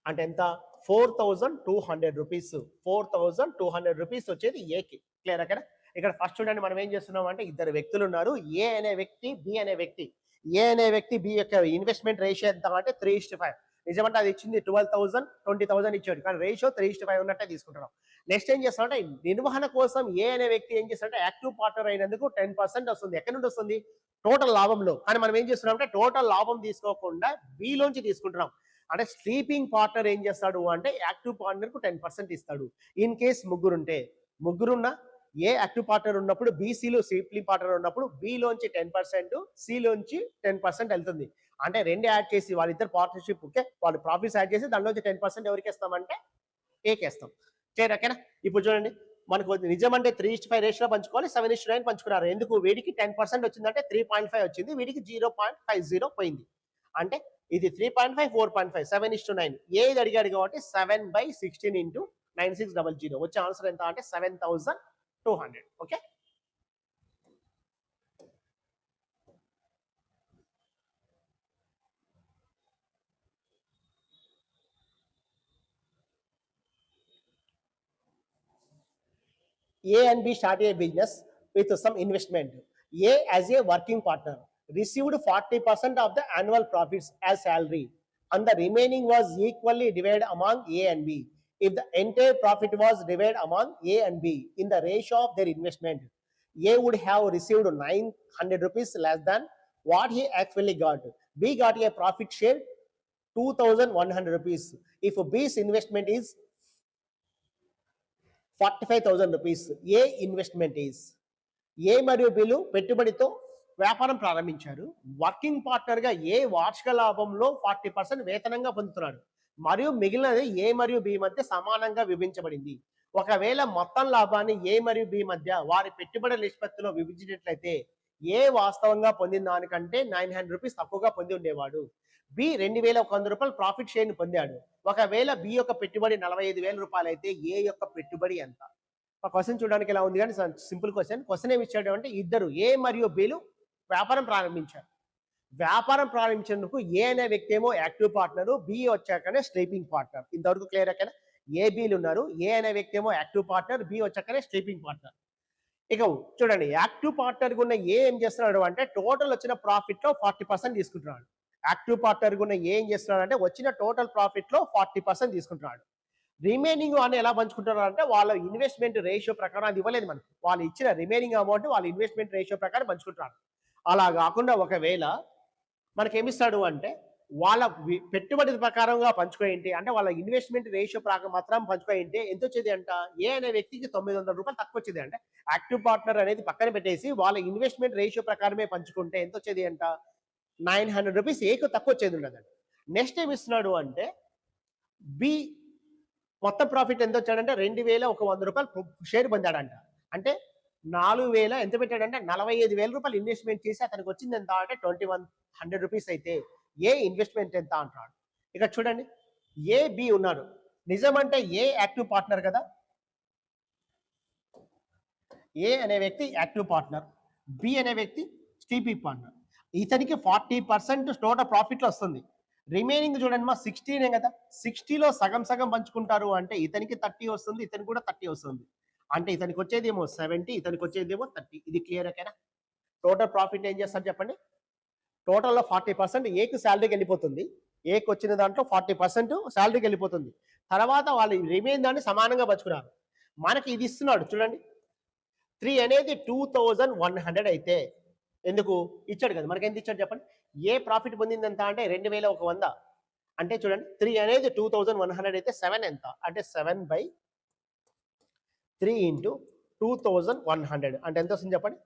అంటే ఎంత? 4,200 రూపీస్. 4,200 రూపీస్ వచ్చేది ఏకి. క్లియర్ అక్కడ? ఇక్కడ ఫస్ట్ చూడండి మనం ఏం చేస్తున్నాం అంటే ఇద్దరు వ్యక్తులు ఉన్నారు. ఏ అనే వ్యక్తి బి అనే వ్యక్తి. ఏ అనే వ్యక్తి బి యొక్క ఇన్వెస్ట్మెంట్ రేషియో ఎంత అంటే 3:5. నిజమంటే అది ఇచ్చింది 12,000 20,000 ఇచ్చాడు. కానీ రేషియో 3:5 ఉన్నట్టే తీసుకుంటున్నాం. నెక్స్ట్ ఏం చేస్తామంటే నిర్వహణ కోసం ఏ అనే వ్యక్తి ఏం చేస్తాడంటే యాక్టివ్ పార్ట్నర్ అయినందుకు 10% వస్తుంది. ఎక్కడి నుండి వస్తుంది? టోటల్ లాభంలో. కానీ మనం ఏం చేస్తున్నాం అంటే టోటల్ లాభం తీసుకోకుండా బిలోంచి తీసుకుంటున్నాం. అంటే స్లీపింగ్ పార్ట్నర్ ఏం చేస్తాడు అంటే యాక్టివ్ పార్ట్నర్ కు 10% ఇస్తాడు. ఇన్ కేస్ ముగ్గురున్న ఏ యాక్టివ్ పార్ట్నర్ ఉన్నప్పుడు బీసీలో స్లీపింగ్ పార్ట్నర్ ఉన్నప్పుడు బిలోంచి 10% సిలోంచి 10% వెళ్తుంది. అంటే రెండు యాడ్ చేసి వాళ్ళిద్దరు పార్ట్నర్షిప్ ఓకే వాళ్ళు ప్రాఫిట్స్ యాడ్ చేసి దానిలోంచి 10% ఎవరికి ఇస్తామంటే ఏకేస్తాం. ఓకేనా? ఇప్పుడు చూడండి మనకు నిజమంటే 3:5 రేషియోలో పంచుకోవాలి. 7:9 పంచుకున్నారు. ఎందుకు? వీడికి 10% వచ్చిందంటే 3.5 వచ్చింది. వీడికి 0.50 పోయింది. అంటే ఇది 3.5 4.5 7:9 ఏది అడిగాడు కాబట్టి 7/16 ఇంటూ 9600 వచ్చే ఆన్సర్ ఎంత అంటే 7,200. Okay. A and B started a business with some investment. A as a working partner received 40% of the annual profits as salary and the remaining was equally divided among A and B. If the entire profit was divided among A and B in the ratio of their investment, A would have received 900 rupees less than what he actually got. B got a profit share 2,100 rupees. If B's investment is 45,000 rupees. A investment is. A మరియు బిలు పెట్టుబడితో వ్యాపారం ప్రారంభించారు. Working partner గా ఏ వార్షిక లాభంలో 40% వేతనంగా పొందుతున్నాడు. మరియు మిగిలినది ఏ మరియు బి మధ్య సమానంగా విభజించబడింది. ఒకవేళ మొత్తం లాభాన్ని ఏ మరియు బి మధ్య వారి పెట్టుబడి నిష్పత్తిలో విభజించినట్లయితే ఏ వాస్తవంగా పొందిన దానికంటే ₹900 తక్కువగా పొంది ఉండేవాడు. బి ₹2,100 ప్రాఫిట్ షేర్ ని పొందాడు. ఒకవేళ బి యొక్క పెట్టుబడి ₹45,000 అయితే ఏ యొక్క పెట్టుబడి ఎంత? ఆ క్వశ్చన్ చూడడానికి ఎలా ఉంది కానీ సింపుల్ క్వశ్చన్. క్వశ్చన్ ఏమి ఇచ్చాడు అంటే ఇద్దరు ఏ మరియు బిలు వ్యాపారం ప్రారంభించారు. వ్యాపారం ప్రారంభించేందుకు ఏ అనే వ్యక్తి ఏమో యాక్టివ్ పార్ట్నర్, బి వచ్చాకనే స్లీపింగ్ పార్ట్నర్. ఇంతవరకు క్లియర్ అక్కడ ఏ బిలు ఉన్నారు. ఏ అనే వ్యక్తి ఏమో యాక్టివ్ పార్ట్నర్, బి వచ్చాకనే స్లీపింగ్ పార్ట్నర్. ఇక చూడండి యాక్టివ్ పార్ట్నర్ ఉన్న ఏ ఏం చేస్తున్నాడు అంటే టోటల్ వచ్చిన ప్రాఫిట్ లో 40% తీసుకుంటున్నాడు. యాక్టివ్ పార్ట్నర్ ఉన్న ఏ ఏం చేస్తున్నాడు అంటే వచ్చిన టోటల్ ప్రాఫిట్ లో 40% తీసుకుంటున్నాడు. రిమైనింగ్ అని ఎలా పంచుకుంటారు అంటే వాళ్ళ ఇన్వెస్ట్మెంట్ రేషియో ప్రకారం అది ఇవ్వలేదు మనకు. వాళ్ళు ఇచ్చిన రిమైనింగ్ అమౌంట్ వాళ్ళ ఇన్వెస్ట్మెంట్ రేషియో ప్రకారం పంచుకుంటున్నారు. అలా కాకుండా ఒకవేళ మనకేమిస్తాడు అంటే వాళ్ళ పెట్టుబడి ప్రకారంగా పంచుకోయింటి అంటే వాళ్ళ ఇన్వెస్ట్మెంట్ రేషియో ప్రకారం మాత్రం పంచుకోయింటే ఎంత వచ్చేది అంట ఏ అనే వ్యక్తికి ₹900 తక్కువ వచ్చేది అంటే యాక్టివ్ పార్ట్నర్ అనేది పక్కన పెట్టేసి వాళ్ళ ఇన్వెస్ట్మెంట్ రేషియో ప్రకారమే పంచుకుంటే ఎంత వచ్చేది అంట ₹900 ఏకు తక్కువ వచ్చేది ఉండదండి. నెక్స్ట్ ఏమి ఇస్తున్నాడు అంటే బి మొత్తం ప్రాఫిట్ ఎంత వచ్చాడంటే ₹2,100 షేర్ పొందాడంట. అంటే 4,000 ఎంత పెట్టాడంటే ₹45,000 ఇన్వెస్ట్మెంట్ చేసి అతనికి వచ్చింది ఎంత అంటే ₹2,100 అయితే ఏ ఇన్వెస్ట్మెంట్ ఎంత అంటాడు. ఇక చూడండి ఏ బి ఉన్నారు. నిజమంటే ఏ యాక్టివ్ పార్ట్నర్ కదా. ఏ అనే వ్యక్తి యాక్టివ్ పార్ట్నర్, బి అనే వ్యక్తి స్టీపీ పార్ట్నర్. ఇతనికి 40% టోటల్ ప్రాఫిట్ వస్తుంది. రిమైనింగ్ చూడండి మా 16 కదా. 60లో సగం సగం పంచుకుంటారు అంటే ఇతనికి 30 వస్తుంది, ఇతనికి కూడా 30 వస్తుంది. అంటే ఇతనికి వచ్చేదేమో 70, ఇతనికి వచ్చేదేమో 30. ఇది క్లియర్ ఓకేనా. టోటల్ ప్రాఫిట్ ఏం చేస్తారు చెప్పండి. టోటల్లో 40% ఏకు శాలరీకి వెళ్ళిపోతుంది. ఏకు వచ్చిన దాంట్లో 40% శాలరీకి వెళ్ళిపోతుంది. తర్వాత వాళ్ళు రిమైన్ దాన్ని సమానంగా పంచుకున్నారు. మనకి ఇది ఇస్తున్నాడు చూడండి 3 అనేది 2,100 అయితే ఎందుకు ఇచ్చాడు కదా. మనకి ఎంత ఇచ్చాడు చెప్పండి. ఏ ప్రాఫిట్ పొందింది ఎంత అంటే 2,100 అంటే చూడండి 3 అనేది 2,100 అయితే 7 ఎంత అంటే 7/3 ఇంటూ 2,100 అంటే ఎంత వస్తుంది చెప్పండి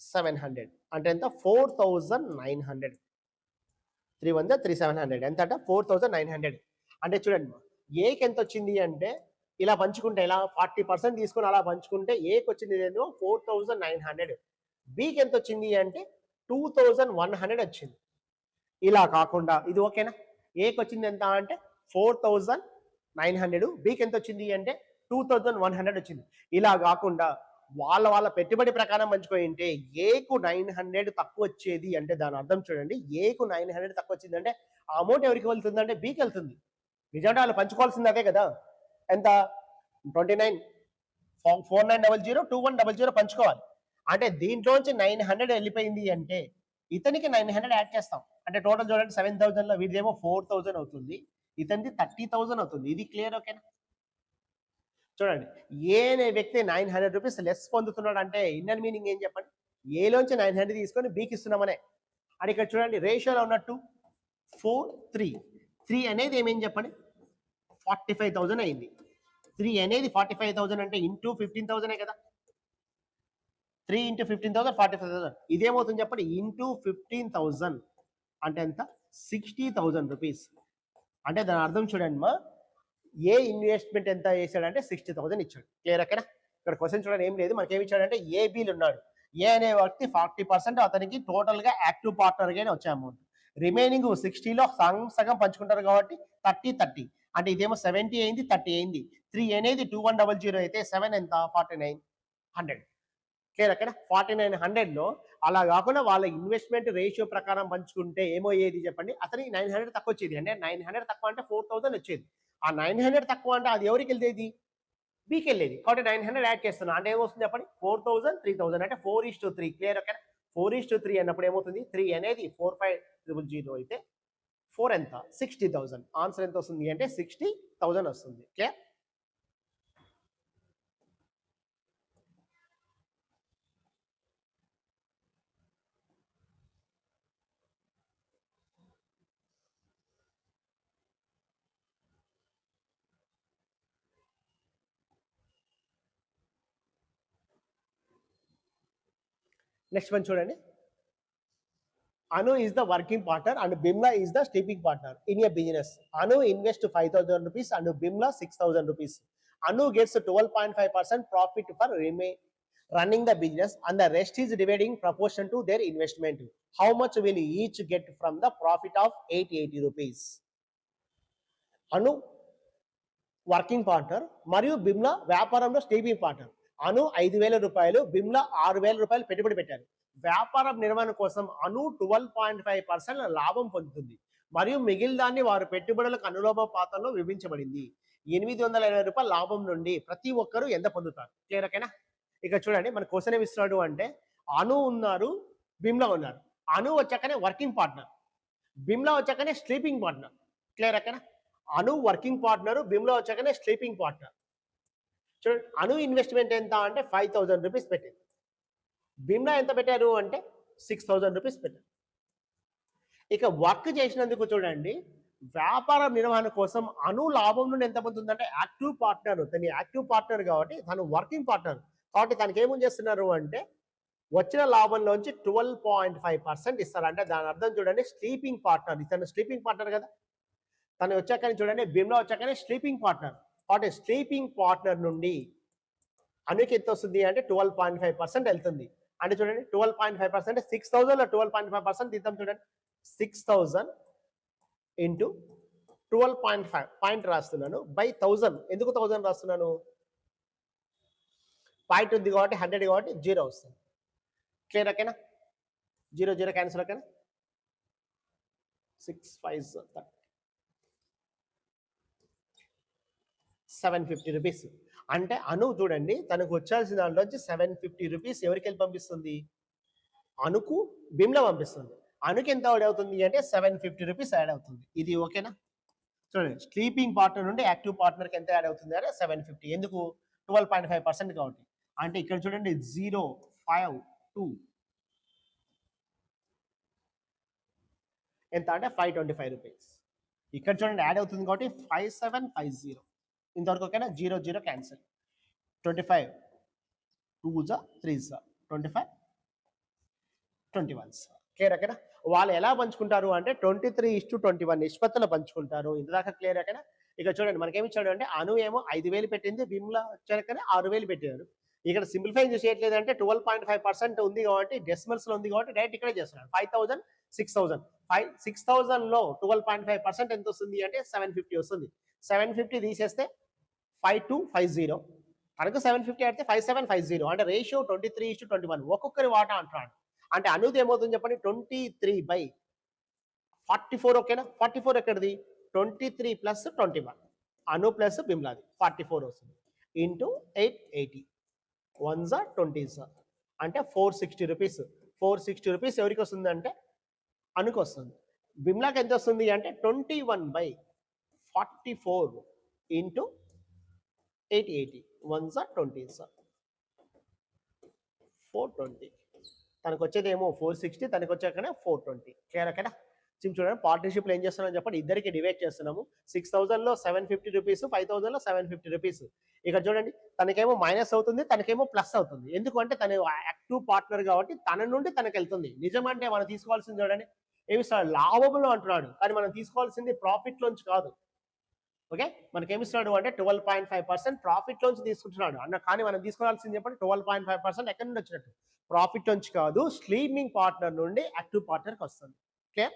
700 అంటే ఎంత 4,900. 3 1 3 700 ఎంత అంటే 4,900. అంటే చూడండి ఏకి ఎంత వచ్చింది అంటే ఇలా పంచుకుంటే ఇలా 40% తీసుకొని అలా పంచుకుంటే ఏకి వచ్చింది ఏదో 4,900. బికి ఎంత వచ్చింది అంటే 2,100 వచ్చింది. ఇలా కాకుండా ఇది ఓకేనా. ఏకి వచ్చింది ఎంత అంటే 4,900, బికి ఎంత వచ్చింది అంటే 2,100 వచ్చింది. ఇలా కాకుండా వాళ్ళ పెట్టుబడి ప్రకారం పంచుకుంటే ఏకు 900 తక్కువ వచ్చేది అంటే దాని అర్థం చూడండి ఏకు 900 తక్కువ వచ్చింది అంటే ఆ అమౌంట్ ఎవరికి వెళ్తుంది అంటే బికి వెళ్తుంది. నిజంగా వాళ్ళు పంచుకోవాల్సింది అదే కదా. ఎంత 29 4900 2100 పంచుకోవాలి. అంటే దీంట్లోంచి 900 వెళ్ళిపోయింది అంటే ఇతనికి 900 యాడ్ చేస్తాం. అంటే టోటల్ చూడండి 7,000 లో వీడిదేమో 4,000 అవుతుంది, ఇతనికి 30,000 అవుతుంది. ఇది క్లియర్ ఓకేనా. చూడండి ఏ అనే వ్యక్తి ₹900 లెస్ పొందుతున్నాడు అంటే ఇన్నర్ మీనింగ్ ఏం చెప్పండి. ఏలోంచి 900 తీసుకొని బీకి ఇస్తున్నామనే. అని ఇక్కడ చూడండి రేషియోలో ఉన్నట్టు 4:3 అనేది ఏమేం చెప్పండి 45,000 అయింది. 3 అనేది 45,000 అంటే ఇంటూ 15,000 కదా. 3 ఇంటూ 15,000 45,000. ఇదేమవుతుంది చెప్పండి ఇంటూ 15,000 అంటే ఎంత 60,000 రూపీస్. అంటే దాని అర్థం చూడండి మా ఏ ఇన్వెస్ట్మెంట్ ఎంత చేశాడంటే 60,000 ఇచ్చాడు. క్లియర్ అక్కడ. ఇక్కడ క్వశ్చన్ చూడండి ఏం లేదు మనకి ఏమి ఇచ్చాడంటే ఏ బిలు ఉన్నాడు. ఏ అనే వ్యక్తి 40% అతనికి టోటల్ గా యాక్టివ్ పార్ట్నర్ గానే వచ్చే అమౌంట్. రిమైనింగ్ 60లో సగం పంచుకుంటారు కాబట్టి 30 అంటే ఇదేమో 70 అయింది 30 అయింది. 3 అనేది 2100 అయితే 7 ఎంత 4,900. క్లియర్ అక్కడ. 4,900లో అలా కాకుండా వాళ్ళ ఇన్వెస్ట్మెంట్ రేషియో ప్రకారం పంచుకుంటే ఏమయ్యేది చెప్పండి అతనికి 900 తక్కువ వచ్చేది. అంటే 900 తక్కువ అంటే 4,000 వచ్చేది. ఆ 900 తక్కువ అంటే అది ఎవరికి వెళ్ళేది బికి వెళ్ళేది. కాబట్టి 900 యాడ్ చేస్తున్నా అంటే ఏమొస్తుంది చెప్పండి 4,000 3,000 అంటే 4:3. Clear okay. 4:3 అన్నప్పుడు ఏమవుతుంది 3 అనేది 4500 అయితే 4 ఎంత 60,000. ఆన్సర్ ఎంత వస్తుంది అంటే 60,000 వస్తుంది. క్లియర్. నెక్స్ట్ వన్ చూడండి. Anu is the working partner and Bimla is the sleeping partner in a business. Anu invests 5,000 rupees and Bimla 6,000 rupees. Anu gets 12.5% profit for running the business and the rest is dividing proportion to their investment. How much will each get from the profit of 880 rupees? Anu working partner మరియు బిమ్లా వ్యాపారంలో sleeping partner. అను 5,000 రూపాయలు, బిమ్లా 6,000 రూపాయలు పెట్టుబడి పెట్టారు. వ్యాపారం నిర్వహణ కోసం అను 12.5% లాభం పొందుతుంది మరియు మిగిలిన దాన్ని వారు పెట్టుబడులకు అనులోమ పాత్రలో విభజించబడింది. 820 రూపాయల లాభం నుండి ప్రతి ఒక్కరూ ఎంత పొందుతారు? క్లియర్ ఓకేనా? ఇక చూడండి మన క్వశ్చన్ ఏమి ఇస్తున్నాడు అంటే అను ఉన్నారు, బిమ్లా ఉన్నారు. అను వచ్చాకనే వర్కింగ్ పార్ట్నర్, బిమ్లా వచ్చాకనే స్లీపింగ్ పార్ట్నర్. క్లియర్ ఓకేనా? అను వర్కింగ్ పార్ట్నర్, బిమ్లా వచ్చాకనే స్లీపింగ్ పార్ట్నర్. చూడండి అను ఇన్వెస్ట్మెంట్ ఎంత అంటే 5,000 రూపీస్ పెట్టింది, బిమ్లా ఎంత పెట్టారు అంటే 6,000 రూపీస్ పెట్టారు. ఇక వర్క్ చేసినందుకు చూడండి వ్యాపార నిర్వహణ కోసం అను లాభం నుండి ఎంత పొందుతుందంటే యాక్టివ్ పార్ట్నర్, తను యాక్టివ్ పార్ట్నర్ కాబట్టి తను వర్కింగ్ పార్ట్నర్ కాబట్టి తనకి ఏమని చేస్తున్నారు అంటే వచ్చిన లాభంలోంచి 12.5% ఇస్తారు. అంటే దాని అర్థం చూడండి స్లీపింగ్ పార్ట్నర్, ఇతను స్లీపింగ్ పార్ట్నర్ కదా, తను వచ్చాకని చూడండి బిమ్లా వచ్చాకనే స్లీపింగ్ పార్ట్నర్ కాబట్టి స్లీపింగ్ పార్ట్నర్ నుండి అనుకి ఎంత వస్తుంది అంటే 12.5% వెళ్తుంది. అంటే చూడండి 12.5% 6,000లో 12.5% తీద్దాం. చూడండి 6,000 ఇంటూ 12.5 పాయింట్ రాస్తున్నాను బై 1000. ఎందుకు 1000 రాస్తున్నాను? పాయింట్ ఉంది కాబట్టి 100 కాబట్టి 0 వస్తుంది. క్లియర్ ఓకేనా? 0 0 క్యాన్సిల్ ఓకేనా? 6 5 30 750 రూపీస్. అంటే అను చూడండి తనకు వచ్చాల్సిన దాంట్లోంచి 750 రూపీస్ ఎవరికి వెళ్ళి పంపిస్తుంది? అనుకు బిమ్లా పంపిస్తుంది. అనుకి ఎంత యాడ్ అవుతుంది అంటే 750 రూపీస్ యాడ్ అవుతుంది. ఇది ఓకేనా? చూడండి స్లీపింగ్ పార్ట్నర్ నుండి యాక్టివ్ పార్ట్నర్కి ఎంత యాడ్ అవుతుంది అంటే 750. ఎందుకు? 12.5% కాబట్టి. అంటే ఇక్కడ చూడండి 052 ఎంత అంటే 525 రూపీస్. ఇక్కడ చూడండి యాడ్ అవుతుంది కాబట్టి 5750. ఇంతవరకు ఓకేనా? 0 0 క్యాన్సిల్. 25 2 3 25 21. క్లియర్ ఓకేనా? వాళ్ళు ఎలా పంచుకుంటారు అంటే 23:21 నిష్పత్తులు పంచుకుంటారు. ఇంతదాకా క్లియర్ ఓకేనా? ఇక చూడండి మనకేమి ఇచ్చాడు అంటే అను ఏమో 5,000 పెట్టింది, బిమ్లా వచ్చాకనే 6,000 పెట్టారు. ఇక్కడ సింప్లిఫై చేసేయట్లేదు అంటే 12.5% ఉంది కాబట్టి డెసిమల్స్ లో ఉంది కాబట్టి డైరెక్ట్ ఇక్కడే చేస్తున్నాడు. 5,000 6,000 6,000లో 12.5% ఎంత వస్తుంది అంటే 750 వస్తుంది. 750 తీసేస్తే 5250, కనుక 750 అయితే 5750. అంటే రేషియో 23:21 ఒక్కొక్కరి వాటా అంటున్నాడు. అంటే అనుది ఏమవుతుంది చెప్పండి 23/44. ఓకేనా? 44 ఎక్కడిది? 23 + 21 అను ప్లస్ బిమ్లాది 44 వస్తుంది ఇంటూ 880 1 20 అంటే 460 రూపీస్. 460 రూపీస్ ఎవరికి వస్తుంది అంటే అనుకు వస్తుంది. బిమ్లాకి ఎంత వస్తుంది అంటే 21/44 ఇంటూ 880 1 20 420. తనకు వచ్చేది ఏమో 460, తనకు వచ్చాకనే 420. క్లియర్ అక్కడ చూడండి పార్ట్నర్షిప్లో ఏం చేస్తున్నాం చెప్పండి ఇద్దరికి డివైడ్ చేస్తున్నాము. 6,000లో 750 రూపీస్, 5,000లో 750 రూపీస్. ఇక్కడ చూడండి తనకేమో మైనస్ అవుతుంది, తనకేమో ప్లస్ అవుతుంది. ఎందుకు అంటే తను యాక్టివ్ పార్ట్నర్ కాబట్టి తన నుండి తనకు వెళ్తుంది. నిజమంటే మనం తీసుకోవాల్సింది చూడండి ఏమి లాభంలో అంటున్నాడు, కానీ మనం తీసుకోవాల్సింది ప్రాఫిట్ లోంచి కాదు. ఓకే మనకేమిస్తున్నాడు అంటే 12.5% ప్రాఫిట్ లోంచి తీసుకుంటున్నాడు అన్న, కానీ మనం తీసుకోవాల్సింది చెప్పండి 12.5% ఎక్కడి నుండి వచ్చినట్టు? ప్రాఫిట్ లోంచి కాదు, స్లీపింగ్ పార్ట్నర్ నుండి యాక్టివ్ పార్ట్నర్కి వస్తుంది. క్లియర్?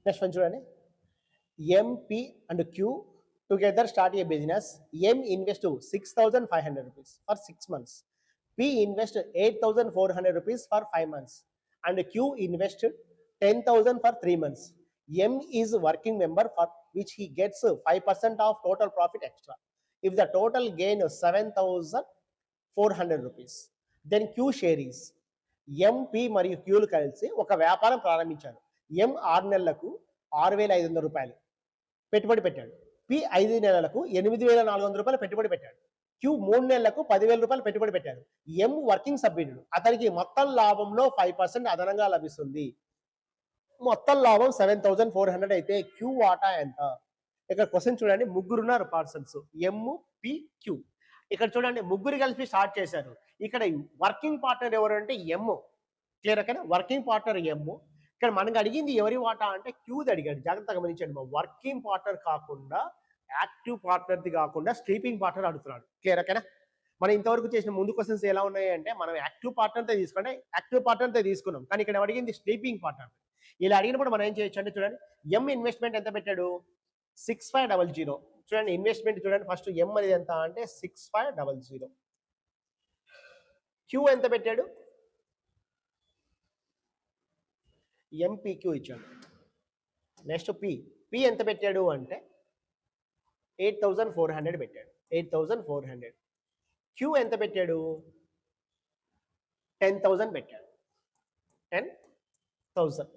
నెక్స్ట్ వన్ చూడండి M, P and Q together start a business. M invest 6,500 rupees for 6 months. P invest 8,400 rupees for 5 months and Q invest 10,000 for 3 months. M is working member for which he gets 5% of total profit extra. If the total gain is 7,400 rupees, then Q share is M, P మరియు Q కలిసి ఒక వ్యాపారం ప్రారంభించారు. M 6 నెలలకు 6,500 రూపాయలు పెట్టుబడి పెట్టాడు. P 5 నెలలకు 8,400 రూపాయలు పెట్టుబడి పెట్టాడు. క్యూ 3 నెలలకు 10,000 రూపాయలు పెట్టుబడి పెట్టాడు. ఎం వర్కింగ్ సభ్యుడు, అతనికి మొత్తం లాభంలో 5% అదనంగా లభిస్తుంది. మొత్తం లాభం 7,400 అయితే క్యూ వాటా ఎంత? ఇక్కడ క్వశ్చన్ చూడండి, ముగ్గురున్నారు పర్సన్స్, ఎం, పి, క్యూ. ఇక్కడ చూడండి ముగ్గురు కలిపి స్టార్ట్ చేశారు. ఇక్కడ వర్కింగ్ పార్ట్నర్ ఎవరు అంటే ఎం. క్లియర్ ఓకేనా? వర్కింగ్ పార్ట్నర్ ఎం. ఇక్కడ మనకు అడిగింది ఎవరి వాటా అంటే క్యూది అడిగాడు. జాగ్రత్తగా గమనించండి, వర్కింగ్ పార్ట్నర్ కాకుండా, యాక్టివ్ పార్ట్నర్ది కాకుండా స్లీపింగ్ పార్ట్నర్ అడుగుతున్నాడు. క్లియర్ ఓకేనా? మనం ఇంతవరకు చేసిన ముందు క్వశ్చన్స్ ఎలా ఉన్నాయి అంటే మనం యాక్టివ్ పార్ట్నర్తో తీసుకుంటే యాక్టివ్ పార్ట్నర్తో తీసుకున్నాం, కానీ ఇక్కడ అడిగింది స్లీపింగ్ పార్ట్నర్. ఇలా అడిగినప్పుడు మనం ఏం చేయొచ్చు అంటే చూడండి, ఎం ఇన్వెస్ట్మెంట్ ఎంత పెట్టాడు? 6500. చూడండి ఇన్వెస్ట్మెంట్ చూడండి, ఫస్ట్ ఎం అనేది ఎంత అంటే 6500. క్యూ ఎంత పెట్టాడు? ఎంపీక్యూ ఇచ్చాడు. నెక్స్ట్ పి ఎంత పెట్టాడు అంటే 8400 పెట్టాడు. 8400. క్యూ ఎంత పెట్టాడు? 10,000 పెట్టాడు. 10,000.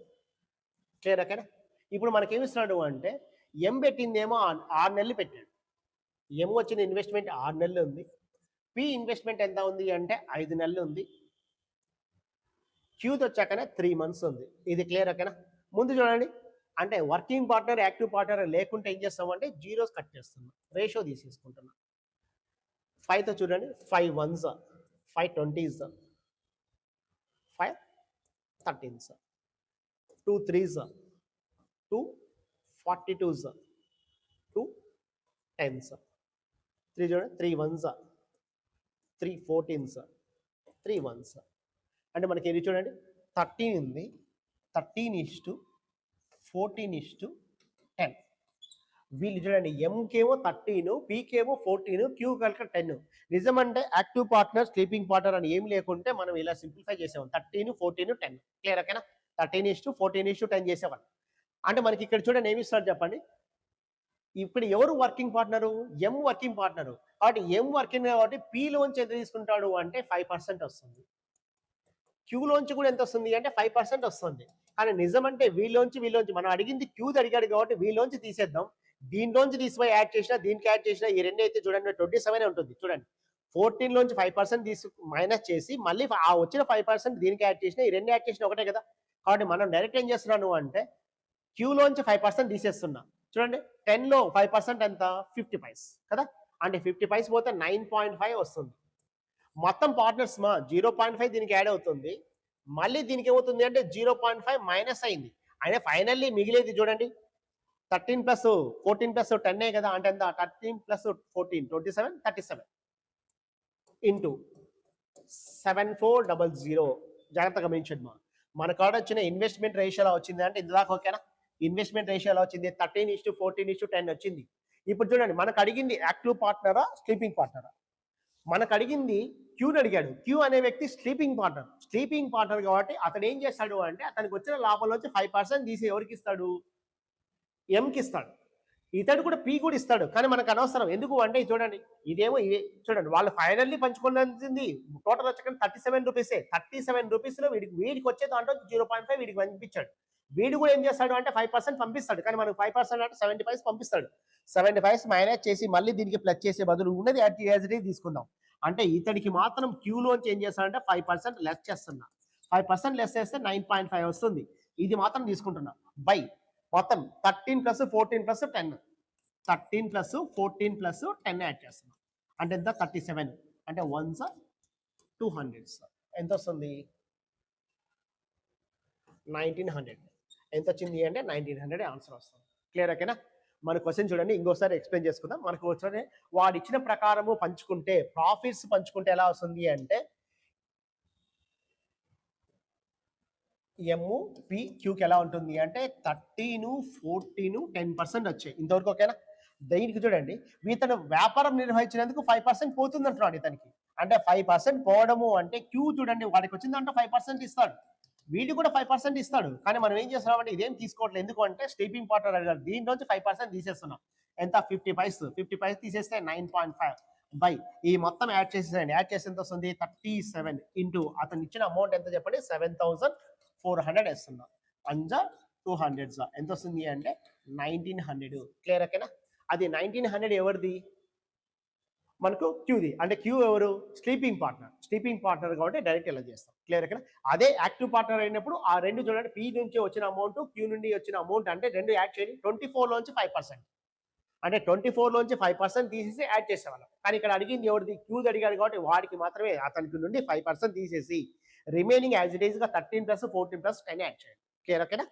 క్లియర్ ఓకేనా? ఇప్పుడు మనకేమి ఇస్తున్నాడు అంటే ఎం పెట్టిందేమో 6 నెలలు పెట్టాడు. ఎం వచ్చిన ఇన్వెస్ట్మెంట్ 6 నెలలు ఉంది. పి ఇన్వెస్ట్మెంట్ ఎంత ఉంది అంటే 5 నెలలు ఉంది. క్యూది వచ్చాకనే 3 months ఉంది. ఇది క్లియర్ ఓకేనా? ముందు చూడండి, అంటే వర్కింగ్ పార్ట్నర్, యాక్టివ్ పార్ట్నర్ లేకుంటే ఏం చేస్తామంటే జీరోస్ కట్ చేస్తున్నాం, రేషియో తీసేసుకుంటున్నాం. 5తో చూడండి, 5 ones, 5 20s, 5 13s, 2 3s, 2 42s, 2 10s, 3 చూడండి, 3 ones, 3 14s, 3 ones. అంటే మనకి ఇది చూడండి 13 ఉంది, 13:14:10. వీళ్ళు చూడండి ఎంకేమో 13, పీకేమో 14, క్యూ కనుక 10. నిజమంటే యాక్టివ్ పార్ట్నర్, స్లీపింగ్ పార్ట్నర్ అని ఏం లేకుంటే మనం ఇలా సింప్లిఫై చేసాం, 13, 14, 10. క్లియర్ ఓకేనా? 13:14:10 చేసేవాళ్ళు. అంటే మనకి ఇక్కడ చూడండి ఏమి ఇస్తారు చెప్పండి. ఇప్పుడు ఎవరు వర్కింగ్ పార్ట్నరు? ఎం వర్కింగ్ పార్ట్నరు. కాబట్టి ఎం వర్కింగ్ కాబట్టి పీలోంచి ఎంత తీసుకుంటాడు అంటే 5% వస్తుంది. క్యూలోంచి కూడా ఎంత వస్తుంది అంటే 5% వస్తుంది. కానీ నిజమంటే వీళ్ళలోంచి మనం అడిగింది క్యూది అడిగాడు కాబట్టి వీళ్ళలోంచి తీసేద్దాం. దీంట్లోంచి తీసిపోయి యాడ్ చేసినా, దీనికి యాడ్ చేసినా ఈ రెండు అయితే చూడండి 27 ఉంటుంది. చూడండి 14లోంచి 5% తీసి మైనస్ చేసి మళ్ళీ ఆ వచ్చిన 5% దీనికి యాడ్ చేసినా, ఈ రెండు యాడ్ చేసినా ఒకటే కదా. కాబట్టి మనం డైరెక్ట్ ఏం చేస్తున్నాను అంటే క్యూలోంచి 5% తీసేస్తున్నా. చూడండి 10లో 5% ఎంత? 50 పైస్ కదా. అంటే 50 పైస్ పోతే 9.5 వస్తుంది. మొత్తం పార్ట్నర్స్ 0.5 దీనికి యాడ్ అవుతుంది. మళ్ళీ దీనికి ఏమవుతుంది అంటే 0.5 మైనస్ అయింది. అయినా ఫైనల్లీ మిగిలేది చూడండి 13 + 14 + 10 కదా. అంటే ఎంత? 13 + 14 27, 37 ఇంటూ 7400. జాగ్రత్తగా గమనించండి. మన కాడ వచ్చిన ఇన్వెస్ట్మెంట్ రేషియో ఎలా వచ్చింది అంటే ఇందాక ఓకేనా? ఇన్వెస్ట్మెంట్ రేషియో ఎలా వచ్చింది? 13:14:10 వచ్చింది. ఇప్పుడు చూడండి మనకు అడిగింది యాక్టివ్ పార్ట్నరా, స్లీపింగ్ పార్ట్నరా? మనకు అడిగింది క్యూని అడిగాడు. క్యూ అనే వ్యక్తి స్లీపింగ్ పార్ట్నర్. స్లీపింగ్ పార్ట్నర్ కాబట్టి అతను ఏం చేస్తాడు అంటే అతనికి వచ్చిన లాభంలోంచి 5% తీసి ఎవరికి ఇస్తాడు? ఎంకి ఇస్తాడు. ఇతడు కూడా పి కూడా ఇస్తాడు. కానీ మనకు అనవసరం. ఎందుకు అంటే చూడండి ఇదేమో ఇదే చూడండి, వాళ్ళు ఫైనల్లీ పంచుకున్నది టోటల్ వచ్చాక 37 రూపీసే. 37 రూపీస్లో వీడికి వచ్చే దాంట్లో 0.5 వీడికి పంపించాడు. వీడు కూడా ఏం చేస్తాడు అంటే 5% పంపిస్తాడు. కానీ మనకు 5% అంటే 75 పంపిస్తాడు. 75 మైనస్ చేసి మళ్ళీ దీనికి ప్లస్ చేసే బదులు ఉన్నది యాజ్ ఇట్ ఈజ్ తీసుకుందాం. అంటే ఇతడికి మాత్రం క్యూలోంచి ఏం చేస్తాడంటే 5% లెస్ చేస్తున్నా. 5% లెస్ చేస్తే 9.5 వస్తుంది. ఇది మాత్రం తీసుకుంటున్నా. బై మొత్తం 13 + 14 + 10. 13 + 14 + 10 యాడ్ చేస్తున్నాం. అంటే ఎంత? 37. అంటే 1s 200s ఎంత వస్తుంది? 1900. ఎంత వచ్చింది అంటే 1900 ఆన్సర్ వస్తుంది. క్లియర్ ఓకేనా? మన క్వశ్చన్ చూడండి ఇంకోసారి ఎక్స్ప్లెయిన్ చేసుకుందాం. మనకు వచ్చే వాడు ఇచ్చిన ప్రకారము పంచుకుంటే, ప్రాఫిట్స్ పంచుకుంటే ఎలా వస్తుంది అంటే ఎమ్ పి క్యూకి ఎలా ఉంటుంది అంటే 13, 14, 10% వచ్చాయి. ఇంతవరకు ఓకేనా? దీనికి చూడండి ఇతను వ్యాపారం నిర్వహించినందుకు 5% పోతుంది అంటున్నాడు ఇతనికి. అంటే 5% పోవడము అంటే క్యూ చూడండి వాడికి వచ్చిందంటే 5% ఇస్తాడు, వీడు కూడా 5% ఇస్తాడు. కానీ మనం ఏం చేస్తున్నామంటే ఇదేం తీసుకోవట్లేదు. ఎందుకు అంటే స్లీపింగ్ పార్ట్నర్ అడిగాడు, దీంట్లోంచి 5% తీసేస్తున్నాం. ఎంత? 50 పైస్. 50 పైస్ తీసేస్తే 9.5 బై ఈ మొత్తం యాడ్ చేసేయండి. యాడ్ చేసి ఎంత వస్తుంది? 37 ఇంటూ అతను ఇచ్చిన అమౌంట్ ఎంత చెప్పండి? 7,400 వేస్తున్నాం. అంజా 200 ఎంత వస్తుంది అంటే 1900. క్లియర్ ఓకేనా? అది 1900 ఎవరిది? మనకు క్యూది. అంటే క్యూ ఎవరు? స్లీపింగ్ పార్ట్నర్ కాబట్టి డైరెక్ట్ ఇలా చేస్తాం. క్లియర్ ఇక్కడ. అదే యాక్టివ్ పార్ట్నర్ అయినప్పుడు ఆ రెండు చూడండి, పి నుంచి వచ్చిన అమౌంట్, క్యూ నుండి వచ్చిన అమౌంట్ అంటే రెండు యాడ్ చేయండి. 24 లోంచి 5%. అంటే 24 లోంచి 5% తీసేసి యాడ్ చేసేవాళ్ళం. కానీ ఇక్కడ అడిగింది ఎవరిది? క్యూది అడిగాడు కాబట్టి వాడికి మాత్రమే అతనికి నుండి 5% తీసేసి రిమైనింగ్ యాజ్ ఇట్ ఈస్ గా 13 ప్లస్ 14 ప్లస్ 10 యాడ్ చేయండి. క్లియర్ ఓకేనా?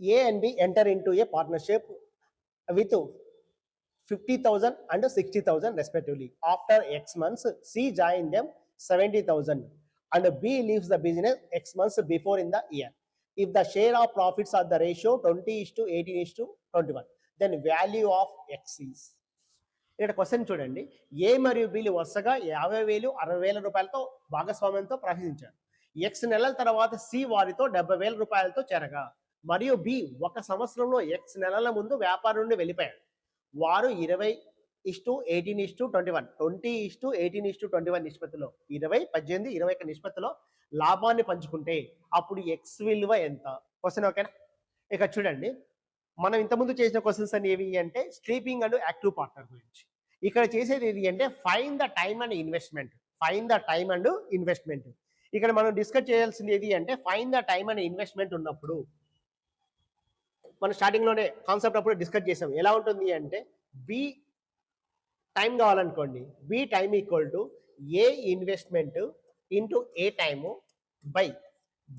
A and B enter into a partnership with 50,000 and 60,000 respectively. After X months, C join them 70,000 and B leaves the business X months before in the year. If the share of profits are the ratio 20:18:21, then value of X is. ఇక్కడ question చూడండి, ఏ మరియు బిలు వరుసగా 50,000 60,000 రూపాయలతో భాగస్వామ్యంతో ప్రవేశించారు. X నెలల తర్వాత C వారితో 70,000 రూపాయలతో చేరగా మరియు బి ఒక సంవత్సరంలో ఎక్స్ నెలల ముందు వ్యాపారం నుండి వెళ్ళిపోయాడు. వారు 20:18:21 20:18:21 నిష్పత్తిలో 20:18:20 నిష్పత్తిలో లాభాన్ని పంచుకుంటే అప్పుడు ఎక్స్ విలువ ఎంత? క్వశ్చన్ ఓకేనా? ఇక చూడండి, మనం ఇంతకుముందు చేసిన క్వశ్చన్స్ అని ఏవి అంటే స్లీపింగ్ అండ్ యాక్టివ్ పార్ట్నర్ గురించి. ఇక్కడ చేసేది ఏది అంటే find the time and investment. ఇక్కడ మనం డిస్కస్ చేయాల్సింది ఏది అంటే find the time and investment ఉన్నప్పుడు మనం స్టార్టింగ్ లోనే కాన్సెప్ట్ అప్పుడు డిస్కస్ చేసాం. ఎలా ఉంటుంది అంటే బి టైం కావాలనుకోండి, B time equal to A investment into A time by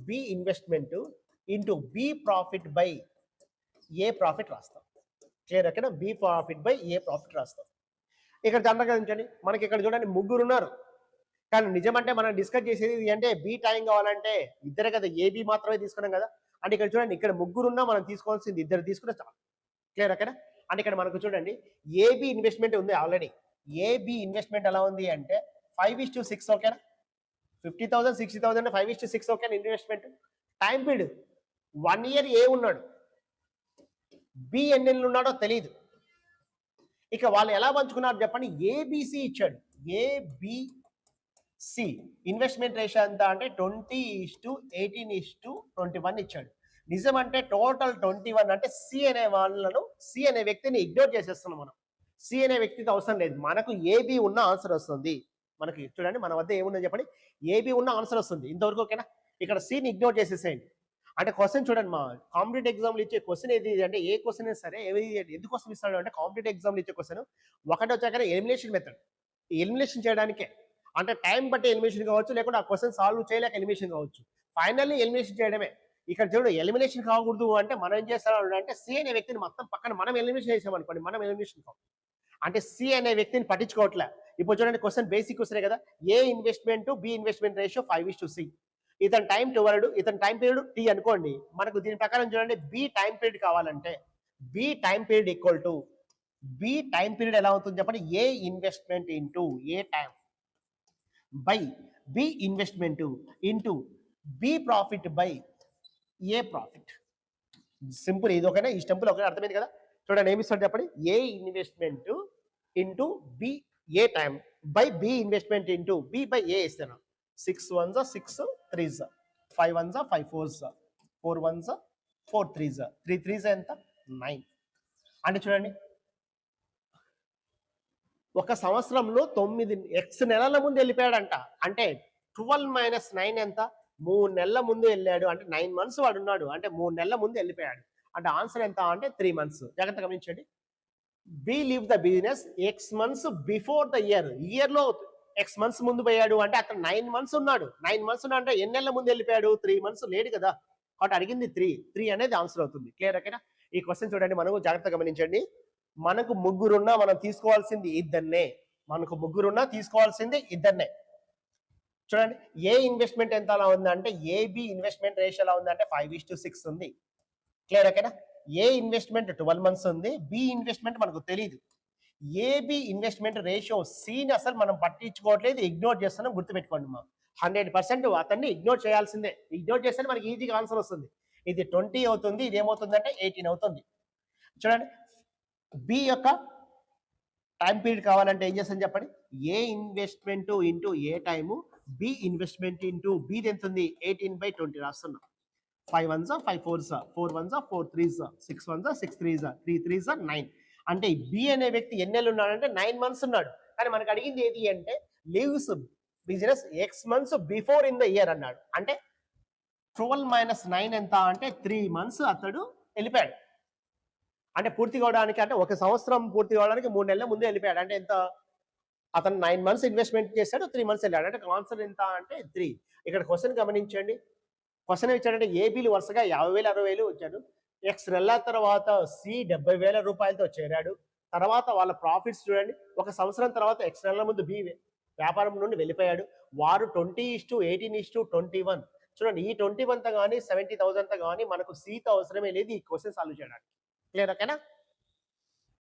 B investment into B profit by A profit రాస్తాం. క్లియర్ అక్కడ? B profit by A profit రాస్తాం. ఇక్కడ జనరల్గా ఉంచండి, మనకి ఇక్కడ చూడండి ముగ్గురు ఉన్నారు, కానీ నిజమంటే మనం డిస్కస్ చేసేది అంటే బి టైం కావాలంటే ఇద్దరే కదా, ఏబి మాత్రమే తీసుకున్నాం కదా. అంటే ఇక్కడ చూడండి, ఇక్కడ ముగ్గురున్నా మనం తీసుకోవాల్సింది ఇద్దరు తీసుకుంటే చాలు. క్లియర్ అక్కడ? అంటే ఇక్కడ మనకు చూడండి ఏబి ఇన్వెస్ట్మెంట్ ఉంది ఆల్రెడీ. ఏబి ఇన్వెస్ట్మెంట్ ఎలా ఉంది అంటే 5:6 ఓకేనా? 50,000 60,000 5:6 ఓకేనా ఇన్వెస్ట్మెంట్. టైం పీరియడ్ 1 ఇయర్ ఏ ఉన్నాడు, బి ఎన్ని నెలలు ఉన్నాడో తెలియదు. ఇక వాళ్ళు ఎలా పంచుకున్నారు చెప్పండి. ఏబిసి ఇచ్చాడు, ఏబిసి ఇన్వెస్ట్మెంట్ రేషియో ఎంత అంటే 20:18:21 ఇచ్చాడు. నిజం అంటే టోటల్ 21 అంటే సి అనే వ్యక్తిని ఇగ్నోర్ చేసేస్తున్నాం మనం. సి అనే వ్యక్తికి అవసరం లేదు, మనకు ఏబి ఉన్న ఆన్సర్ వస్తుంది. మనకి చూడండి మన వద్ద ఏముందని చెప్పండి, ఏబి ఉన్న ఆన్సర్ వస్తుంది ఇంతవరకు ఓకేనా. ఇక్కడ సిని ఇగ్నోర్ చేసేసేయండి. అంటే క్వశ్చన్ చూడండి, మా కాంపిటేటివ్ ఎగ్జామ్లు ఇచ్చే క్వశ్చన్ ఏది అంటే ఏ క్వశ్చన్ అయినా సరే ఎందుకోసం ఇస్తాడు అంటే కాంపిటేటివ్ ఎగ్జామ్లు ఇచ్చే క్వశ్చన్ ఒకటి వచ్చాక ఎలిమినేషన్ మెథడ్. ఎలిమినేషన్ చేయడానికే, అంటే టైం బట్టి ఎలిమినేషన్ కావచ్చు, లేకుంటే ఆ క్వశ్చన్ సాల్వ్ చేయలేక ఎలిమినేషన్ కావచ్చు, ఫైనల్లీ ఎలిమినేషన్ చేయడమే. ఇక్కడ చూడు ఎలిమినేషన్ కాకూడదు అంటే మనం ఏం చేస్తాడు అంటే సి అనే వ్యక్తిని మొత్తం పక్కన మనం ఎలిమినేషన్ చేసామనుకోండి, మనం ఎలిమినేషన్ కావు. అంటే సి అనే వ్యక్తిని పట్టించుకోవట్లే. ఇప్పుడు చూడండి క్వశ్చన్ బేసిక్ క్వశ్చనే కదా, ఏ ఇన్వెస్ట్మెంట్ బి ఇన్వెస్ట్మెంట్ రేషియో 5:6. ఇతని టైం 12, ఇతని టైం పీరియడ్ టీ అనుకోండి. మనకు దీని ప్రకారం చూడండి బి టైం పీరియడ్ కావాలంటే B time period equal to B time period ఎలా అవుతుంది చెప్పండి, A investment into A time by B investment into B profit by A profit. Simple, ఇది ఒకనే, ఈ స్టెంపుల్ ఒకటే, అర్థమైంది కదా. చూడండి ఏమి ఇస్తాడు చెప్పండి, A investment into B A time by B investment into B by A ఇస్తాను. 6 1s 6 3s 5 1s 5 4s 4 1s 4 3s 3 3s ఎంత 9. అంటే చూడండి ఒక సంవత్సరంలో 9 ఎక్స్ నెలల ముందు వెళ్ళిపోయాడంట. అంటే 12 - 9 ఎంత, 3 నెలల ముందు వెళ్ళాడు. అంటే 9 months వాడు ఉన్నాడు, అంటే 3 నెలల ముందు వెళ్ళిపోయాడు. అంటే ఆన్సర్ ఎంత అంటే 3 months. జాగ్రత్తగా గమనించండి. B leave the business x months before the year లో ఎక్స్ మంత్స్ ముందు పోయాడు. అంటే అతను 9 months ఉన్నాడు. 9 months ఉన్నా అంటే ఎన్ని నెలల ముందు వెళ్ళిపోయాడు, 3 months లేడు కదా. కాబట్టి అడిగింది 3 అనేది ఆన్సర్ అవుతుంది. క్లియర్ ఓకేనా? ఈ క్వశ్చన్ చూడండి, మనకు జాగ్రత్తగా గమనించండి. మనకు ముగ్గురున్నా మనం తీసుకోవాల్సింది ఇద్దరినే. చూడండి ఏ ఇన్వెస్ట్మెంట్ ఎంత అలా ఉందంటే ఏబి ఇన్వెస్ట్మెంట్ రేషియో ఎలా ఉందంటే 5:6 ఉంది. క్లియర్ ఓకేనా? ఏ ఇన్వెస్ట్మెంట్ 12 months ఉంది, బి ఇన్వెస్ట్మెంట్ మనకు తెలియదు. ఏబి ఇన్వెస్ట్మెంట్ రేషియో సిని అసలు మనం పట్టించుకోవట్లేదు, ఇగ్నోర్ చేస్తున్నాం, గుర్తుపెట్టుకోండి మా. 100% అతన్ని ఇగ్నోర్ చేయాల్సిందే. ఇగ్నోర్ చేస్తేనే మనకి ఈజీగా ఆన్సర్ వస్తుంది. ఇది 20 అవుతుంది. ఇది ఏమవుతుందంటే 18 అవుతుంది. చూడండి. బి యొక్క టైం పీరియడ్ కావాలంటే ఏం చేస్తాను చెప్పండి. A investment into A time, B investment into బిది ఎంత ఉంది 18/20 రాస్తున్నాం. 5 1 5 4 4 1 4 3 6 1 6 3 3 3 9. అంటే బి అనే వ్యక్తి ఎన్ని నెలలు ఉన్నాడంటే 9 మంత్స్ ఉన్నాడు. కానీ మనకు అడిగింది ఏది అంటే leaves business x months before in the year అన్నాడు. అంటే 12 - 9 ఎంత అంటే 3 మంత్స్ అతడు వెళ్ళిపోయాడు. అంటే పూర్తి కావడానికి అంటే ఒక సంవత్సరం పూర్తి కావడానికి 3 నెలల ముందే వెళ్ళిపోయాడు. అంటే ఎంత అతను 9 మంత్స్ ఇన్వెస్ట్మెంట్ చేశాడు, 3 మంత్స్ వెళ్ళాడు. అంటే ఆన్సర్ ఎంత అంటే 3. ఇక్కడ క్వశ్చన్ గమనించండి. క్వశ్చన్ ఇచ్చాడంటే ఏబీలు వరుసగా 50,000 60,000 వచ్చాడు. ఎక్స్ నెలల తర్వాత సి 70,000 రూపాయలతో చేరాడు. తర్వాత వాళ్ళ ప్రాఫిట్స్ చూడండి. ఒక సంవత్సరం తర్వాత ఎక్స్ నెలల ముందు బి వ్యాపారం నుండి వెళ్ళిపోయాడు. వారు 20:18:21. చూడండి ఈ 21తో కానీ 70,000తో కానీ మనకు సితో అవసరమే లేదు ఈ క్వశ్చన్ సాల్వ్ చేయడానికి. క్లియర్ ఓకేనా?